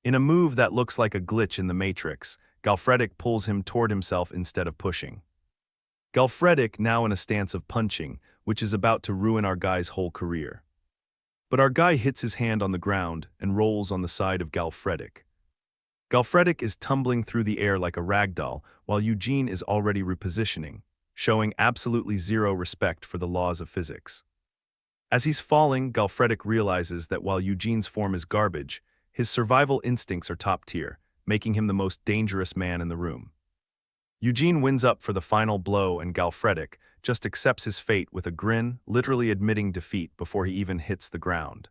In a move that looks like a glitch in the Matrix, Galfredic pulls him toward himself instead of pushing. Galfredic now in a stance of punching, which is about to ruin our guy's whole career. But our guy hits his hand on the ground and rolls on the side of Galfredic. Galfredic is tumbling through the air like a ragdoll, while Eugene is already repositioning, showing absolutely zero respect for the laws of physics. As he's falling, Galfredic realizes that while Eugene's form is garbage, his survival instincts are top tier, making him the most dangerous man in the room. Eugene wins up for the final blow and Galfredic just accepts his fate with a grin, literally admitting defeat before he even hits the ground.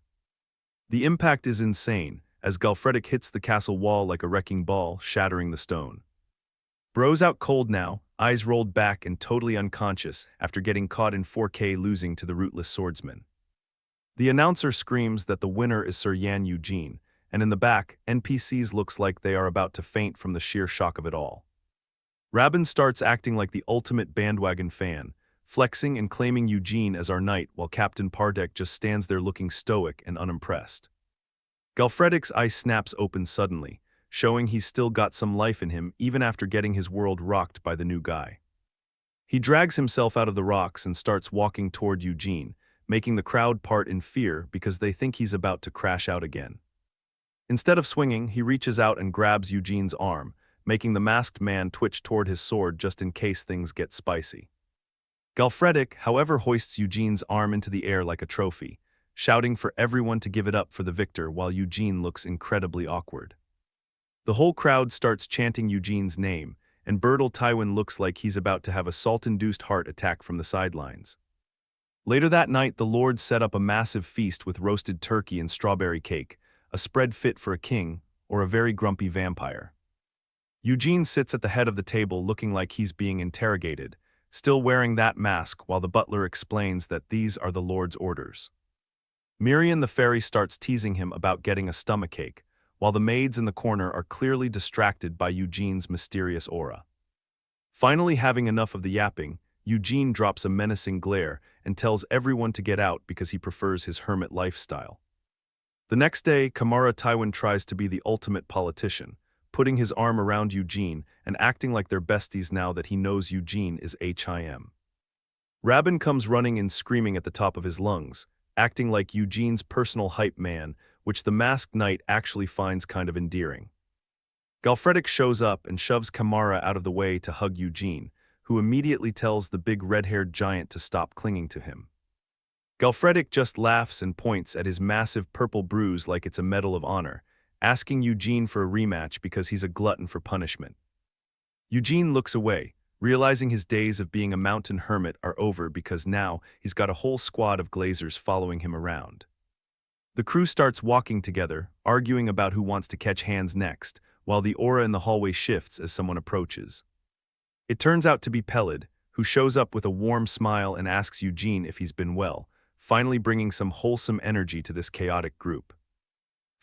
The impact is insane, as Galfredic hits the castle wall like a wrecking ball, shattering the stone. Bro's out cold now, eyes rolled back and totally unconscious after getting caught in 4K losing to the rootless swordsman. The announcer screams that the winner is Sir Yan Eugene, and in the back, NPCs looks like they are about to faint from the sheer shock of it all. Rabin starts acting like the ultimate bandwagon fan, flexing and claiming Eugene as our knight while Captain Pardek just stands there looking stoic and unimpressed. Galfredic's eye snaps open suddenly, showing he's still got some life in him even after getting his world rocked by the new guy. He drags himself out of the rocks and starts walking toward Eugene, making the crowd part in fear because they think he's about to crash out again. Instead of swinging, he reaches out and grabs Eugene's arm, making the masked man twitch toward his sword just in case things get spicy. Galfredic, however, hoists Eugene's arm into the air like a trophy, shouting for everyone to give it up for the victor while Eugene looks incredibly awkward. The whole crowd starts chanting Eugene's name, and Bertel Tywin looks like he's about to have a salt-induced heart attack from the sidelines. Later that night, the lords set up a massive feast with roasted turkey and strawberry cake, a spread fit for a king or a very grumpy vampire. Eugene sits at the head of the table looking like he's being interrogated, still wearing that mask while the butler explains that these are the Lord's orders. Mirian the fairy starts teasing him about getting a stomachache, while the maids in the corner are clearly distracted by Eugene's mysterious aura. Finally having enough of the yapping, Eugene drops a menacing glare and tells everyone to get out because he prefers his hermit lifestyle. The next day, Kamara Tywin tries to be the ultimate politician, putting his arm around Eugene and acting like they're besties now that he knows Eugene is HIM. Rabin comes running and screaming at the top of his lungs, acting like Eugene's personal hype man, which the masked knight actually finds kind of endearing. Galfredic shows up and shoves Kamara out of the way to hug Eugene, who immediately tells the big red-haired giant to stop clinging to him. Galfredic just laughs and points at his massive purple bruise like it's a medal of honor, asking Eugene for a rematch because he's a glutton for punishment. Eugene looks away, realizing his days of being a mountain hermit are over because now he's got a whole squad of glazers following him around. The crew starts walking together, arguing about who wants to catch hands next, while the aura in the hallway shifts as someone approaches. It turns out to be Pelid, who shows up with a warm smile and asks Eugene if he's been well, finally bringing some wholesome energy to this chaotic group.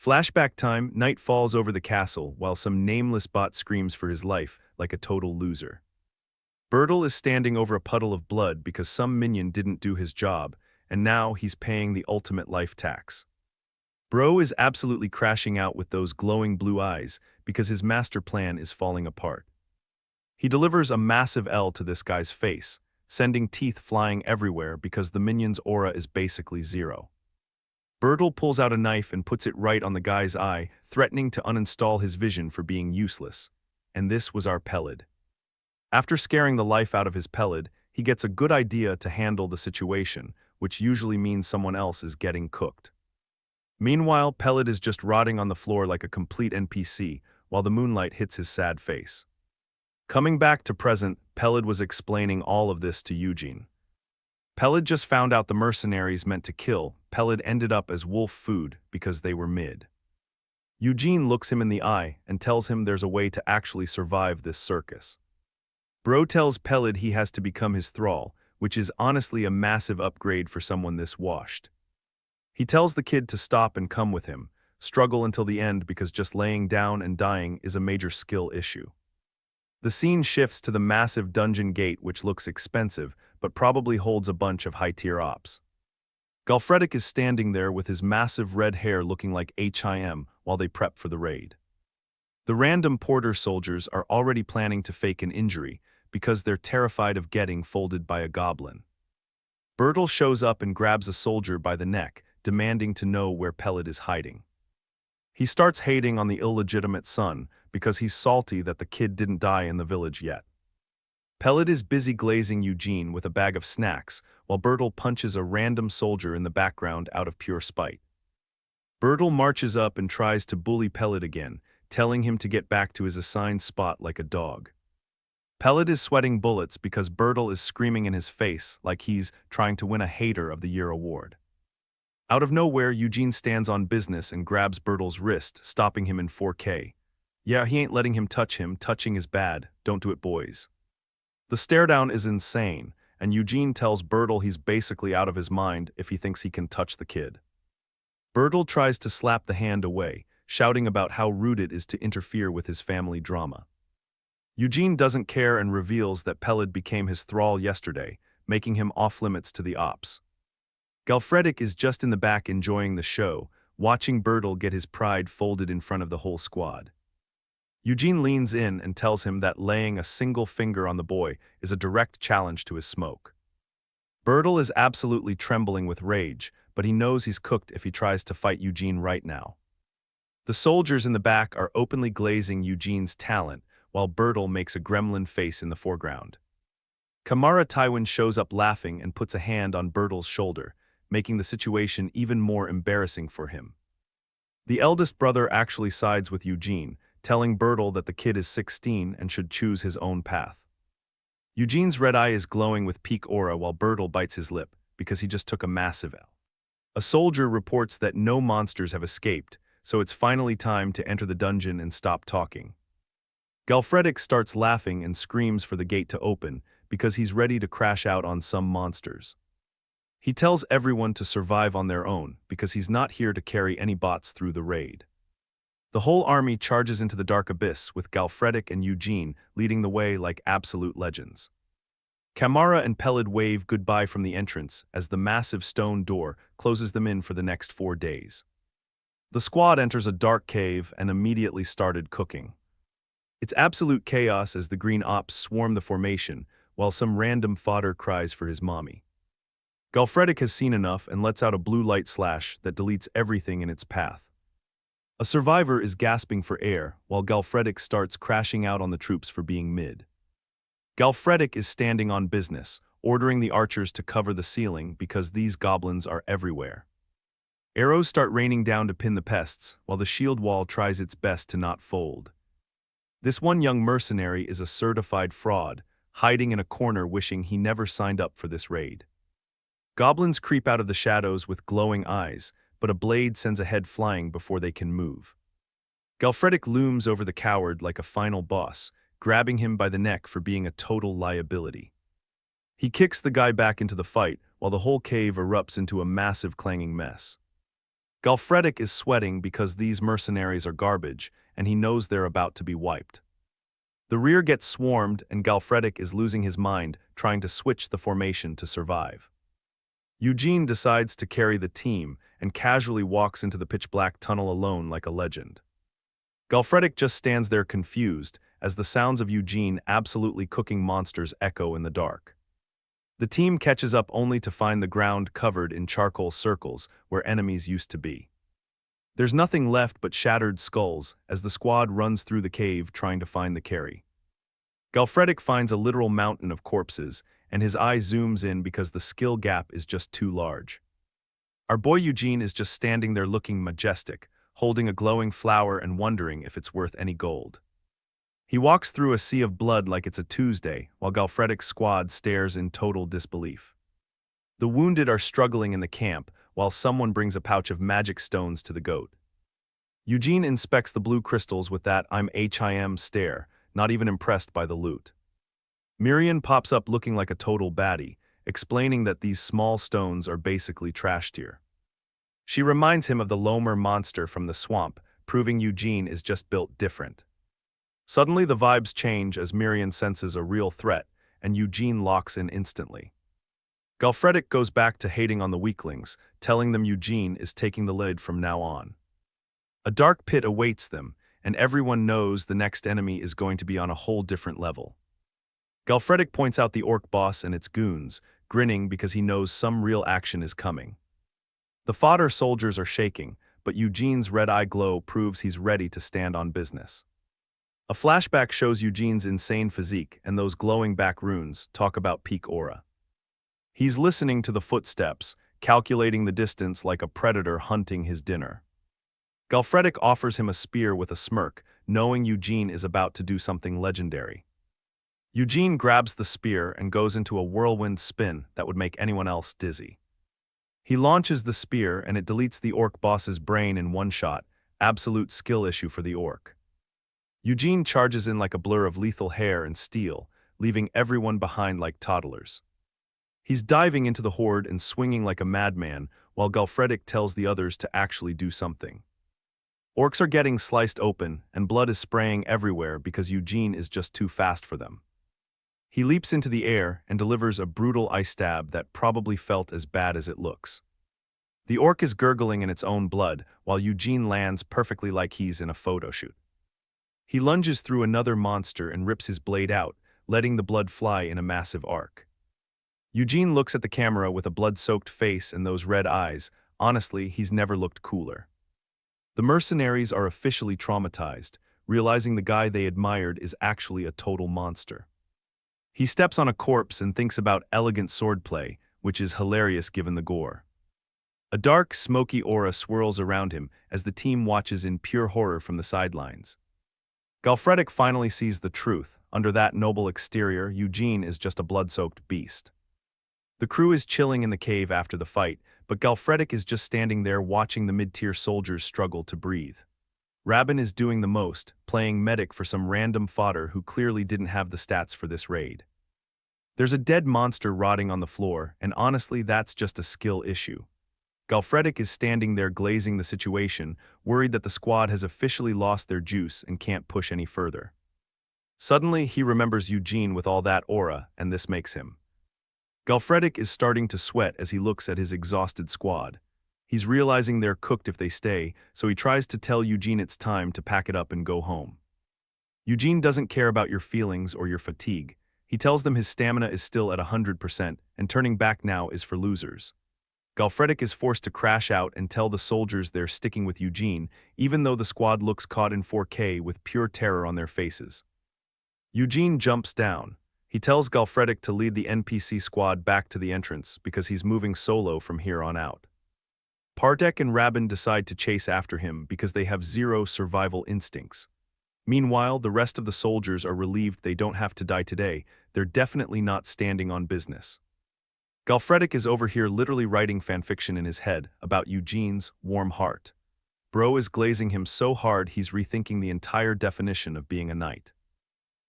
Flashback time, night falls over the castle while some nameless bot screams for his life like a total loser. Bertel is standing over a puddle of blood because some minion didn't do his job, and now he's paying the ultimate life tax. Bro is absolutely crashing out with those glowing blue eyes because his master plan is falling apart. He delivers a massive L to this guy's face, sending teeth flying everywhere because the minion's aura is basically zero. Bertel pulls out a knife and puts it right on the guy's eye, threatening to uninstall his vision for being useless. And this was our Pelid. After scaring the life out of his Pelid, he gets a good idea to handle the situation, which usually means someone else is getting cooked. Meanwhile, Pelid is just rotting on the floor like a complete NPC, while the moonlight hits his sad face. Coming back to present, Pelid was explaining all of this to Eugene. Peled just found out the mercenaries meant to kill. Peled ended up as wolf food because they were mid. Eugene looks him in the eye and tells him there's a way to actually survive this circus. Bro tells Peled he has to become his thrall, which is honestly a massive upgrade for someone this washed. He tells the kid to stop and come with him, struggle until the end because just laying down and dying is a major skill issue. The scene shifts to the massive dungeon gate, which looks expensive, but probably holds a bunch of high-tier ops. Galfredic is standing there with his massive red hair looking like HIM while they prep for the raid. The random porter soldiers are already planning to fake an injury because they're terrified of getting folded by a goblin. Bertle shows up and grabs a soldier by the neck, demanding to know where Peled is hiding. He starts hating on the illegitimate son because he's salty that the kid didn't die in the village yet. Peled is busy glazing Eugene with a bag of snacks while Bertle punches a random soldier in the background out of pure spite. Bertle marches up and tries to bully Peled again, telling him to get back to his assigned spot like a dog. Peled is sweating bullets because Bertle is screaming in his face like he's trying to win a Hater of the Year award. Out of nowhere, Eugene stands on business and grabs Bertle's wrist, stopping him in 4K. Yeah, he ain't letting him touch him. Touching is bad. Don't do it, boys. The stare-down is insane, and Eugene tells Bertle he's basically out of his mind if he thinks he can touch the kid. Bertle tries to slap the hand away, shouting about how rude it is to interfere with his family drama. Eugene doesn't care and reveals that Peled became his thrall yesterday, making him off-limits to the ops. Galfredic is just in the back enjoying the show, watching Bertle get his pride folded in front of the whole squad. Eugene leans in and tells him that laying a single finger on the boy is a direct challenge to his smoke. Bertle is absolutely trembling with rage, but he knows he's cooked if he tries to fight Eugene right now. The soldiers in the back are openly glazing Eugene's talent, while Bertle makes a gremlin face in the foreground. Kamara Tywin shows up laughing and puts a hand on Bertle's shoulder, making the situation even more embarrassing for him. The eldest brother actually sides with Eugene, telling Bertle that the kid is 16 and should choose his own path. Eugene's red eye is glowing with peak aura while Bertle bites his lip because he just took a massive L. A soldier reports that no monsters have escaped, so it's finally time to enter the dungeon and stop talking. Galfredic starts laughing and screams for the gate to open because he's ready to crash out on some monsters. He tells everyone to survive on their own because he's not here to carry any bots through the raid. The whole army charges into the dark abyss with Galfredic and Eugene leading the way like absolute legends. Kamara and Peled wave goodbye from the entrance as the massive stone door closes them in for the next 4 days. The squad enters a dark cave and immediately started cooking. It's absolute chaos as the green ops swarm the formation, while some random fodder cries for his mommy. Galfredic has seen enough and lets out a blue light slash that deletes everything in its path. A survivor is gasping for air, while Galfredic starts crashing out on the troops for being mid. Galfredic is standing on business, ordering the archers to cover the ceiling because these goblins are everywhere. Arrows start raining down to pin the pests, while the shield wall tries its best to not fold. This one young mercenary is a certified fraud, hiding in a corner wishing he never signed up for this raid. Goblins creep out of the shadows with glowing eyes, but a blade sends a head flying before they can move. Galfredic looms over the coward like a final boss, grabbing him by the neck for being a total liability. He kicks the guy back into the fight, while the whole cave erupts into a massive clanging mess. Galfredic is sweating because these mercenaries are garbage, and he knows they're about to be wiped. The rear gets swarmed, and Galfredic is losing his mind, trying to switch the formation to survive. Eugene decides to carry the team, and casually walks into the pitch-black tunnel alone like a legend. Galfredic just stands there confused, as the sounds of Eugene absolutely cooking monsters echo in the dark. The team catches up only to find the ground covered in charcoal circles where enemies used to be. There's nothing left but shattered skulls as the squad runs through the cave trying to find the carry. Galfredic finds a literal mountain of corpses, and his eye zooms in because the skill gap is just too large. Our boy Eugene is just standing there looking majestic, holding a glowing flower and wondering if it's worth any gold. He walks through a sea of blood like it's a Tuesday, while Galfredic's squad stares in total disbelief. The wounded are struggling in the camp, while someone brings a pouch of magic stones to the goat. Eugene inspects the blue crystals with that "I'm HIM" stare, not even impressed by the loot. Miriam pops up looking like a total baddie, explaining that these small stones are basically trash tier. She reminds him of the Lomer monster from the swamp, proving Eugene is just built different. Suddenly the vibes change as Miriam senses a real threat, and Eugene locks in instantly. Galfredic goes back to hating on the weaklings, telling them Eugene is taking the lead from now on. A dark pit awaits them, and everyone knows the next enemy is going to be on a whole different level. Galfredic points out the orc boss and its goons, grinning because he knows some real action is coming. The fodder soldiers are shaking, but Eugene's red-eye glow proves he's ready to stand on business. A flashback shows Eugene's insane physique, and those glowing back runes talk about peak aura. He's listening to the footsteps, calculating the distance like a predator hunting his dinner. Galfredic offers him a spear with a smirk, knowing Eugene is about to do something legendary. Eugene grabs the spear and goes into a whirlwind spin that would make anyone else dizzy. He launches the spear and it deletes the orc boss's brain in one shot, absolute skill issue for the orc. Eugene charges in like a blur of lethal hair and steel, leaving everyone behind like toddlers. He's diving into the horde and swinging like a madman, while Galfredic tells the others to actually do something. Orcs are getting sliced open, and blood is spraying everywhere because Eugene is just too fast for them. He leaps into the air and delivers a brutal ice stab that probably felt as bad as it looks. The orc is gurgling in its own blood, while Eugene lands perfectly like he's in a photo shoot. He lunges through another monster and rips his blade out, letting the blood fly in a massive arc. Eugene looks at the camera with a blood-soaked face and those red eyes. Honestly, he's never looked cooler. The mercenaries are officially traumatized, realizing the guy they admired is actually a total monster. He steps on a corpse and thinks about elegant swordplay, which is hilarious given the gore. A dark, smoky aura swirls around him as the team watches in pure horror from the sidelines. Galfredic finally sees the truth. Under that noble exterior, Eugene is just a blood-soaked beast. The crew is chilling in the cave after the fight, but Galfredic is just standing there watching the mid-tier soldiers struggle to breathe. Rabin is doing the most, playing medic for some random fodder who clearly didn't have the stats for this raid. There's a dead monster rotting on the floor, and honestly that's just a skill issue. Galfredic is standing there glazing the situation, worried that the squad has officially lost their juice and can't push any further. Suddenly he remembers Eugene with all that aura, and this makes him. Galfredic is starting to sweat as he looks at his exhausted squad. He's realizing they're cooked if they stay, so he tries to tell Eugene it's time to pack it up and go home. Eugene doesn't care about your feelings or your fatigue. He tells them his stamina is still at 100%, and turning back now is for losers. Galfredic is forced to crash out and tell the soldiers they're sticking with Eugene, even though the squad looks caught in 4K with pure terror on their faces. Eugene jumps down. He tells Galfredic to lead the NPC squad back to the entrance because he's moving solo from here on out. Partek and Rabin decide to chase after him because they have zero survival instincts. Meanwhile, the rest of the soldiers are relieved they don't have to die today. They're definitely not standing on business. Galfredic is over here literally writing fanfiction in his head about Eugene's warm heart. Bro is glazing him so hard he's rethinking the entire definition of being a knight.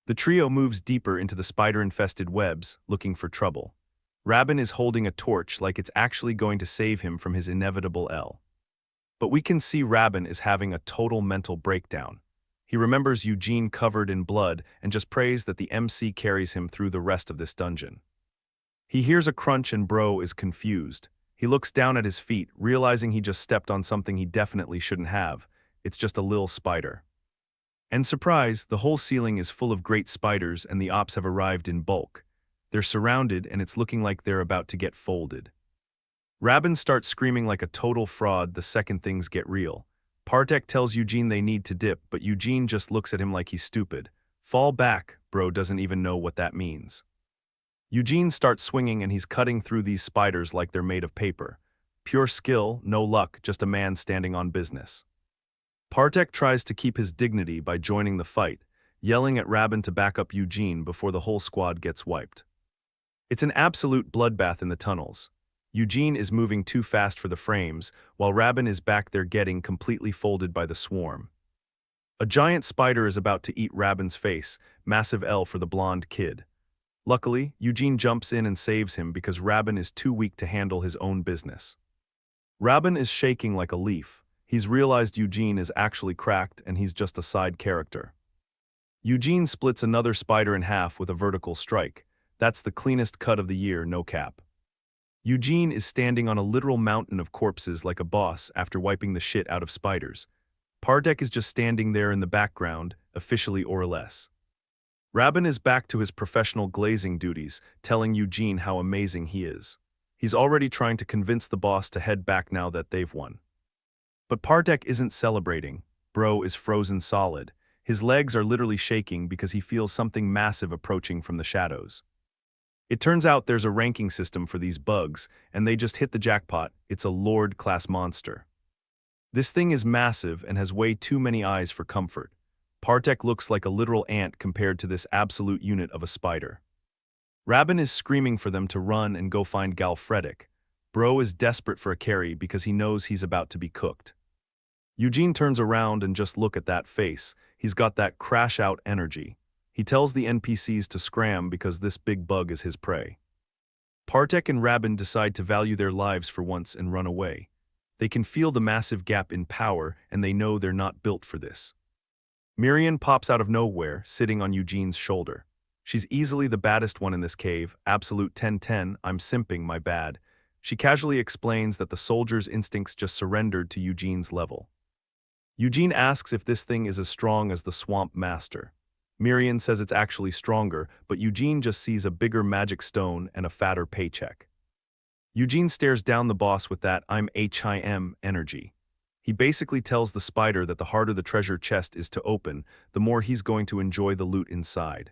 The trio moves deeper into the spider-infested webs, looking for trouble. Rabin is holding a torch like it's actually going to save him from his inevitable L. But we can see Rabin is having a total mental breakdown. He remembers Eugene covered in blood and just prays that the MC carries him through the rest of this dungeon. He hears a crunch and Bro is confused. He looks down at his feet, realizing he just stepped on something he definitely shouldn't have. It's just a little spider. And surprise, the whole ceiling is full of great spiders and the ops have arrived in bulk. They're surrounded and it's looking like they're about to get folded. Rabin starts screaming like a total fraud the second things get real. Partek tells Eugene they need to dip, but Eugene just looks at him like he's stupid. Fall back, Bro doesn't even know what that means. Eugene starts swinging and he's cutting through these spiders like they're made of paper. Pure skill, no luck, just a man standing on business. Partek tries to keep his dignity by joining the fight, yelling at Rabin to back up Eugene before the whole squad gets wiped. It's an absolute bloodbath in the tunnels. Eugene is moving too fast for the frames, while Rabin is back there getting completely folded by the swarm. A giant spider is about to eat Rabin's face, massive L for the blonde kid. Luckily, Eugene jumps in and saves him because Rabin is too weak to handle his own business. Rabin is shaking like a leaf. He's realized Eugene is actually cracked and he's just a side character. Eugene splits another spider in half with a vertical strike. That's the cleanest cut of the year, no cap. Eugene is standing on a literal mountain of corpses like a boss after wiping the shit out of spiders. Pardek is just standing there in the background, officially or less. Rabin is back to his professional glazing duties, telling Eugene how amazing he is. He's already trying to convince the boss to head back now that they've won. But Pardek isn't celebrating. Bro is frozen solid. His legs are literally shaking because he feels something massive approaching from the shadows. It turns out there's a ranking system for these bugs, and they just hit the jackpot. It's a Lord-class monster. This thing is massive and has way too many eyes for comfort. Pardek looks like a literal ant compared to this absolute unit of a spider. Rabin is screaming for them to run and go find Galfredic. Bro is desperate for a carry because he knows he's about to be cooked. Eugene turns around and just look at that face. He's got that crash-out energy. He tells the NPCs to scram because this big bug is his prey. Pardek and Rabin decide to value their lives for once and run away. They can feel the massive gap in power and they know they're not built for this. Miriam pops out of nowhere, sitting on Eugene's shoulder. She's easily the baddest one in this cave, absolute 10-10, I'm simping, my bad. She casually explains that the soldier's instincts just surrendered to Eugene's level. Eugene asks if this thing is as strong as the Swamp Master. Miriam says it's actually stronger, but Eugene just sees a bigger magic stone and a fatter paycheck. Eugene stares down the boss with that I'm HIM energy. He basically tells the spider that the harder the treasure chest is to open, the more he's going to enjoy the loot inside.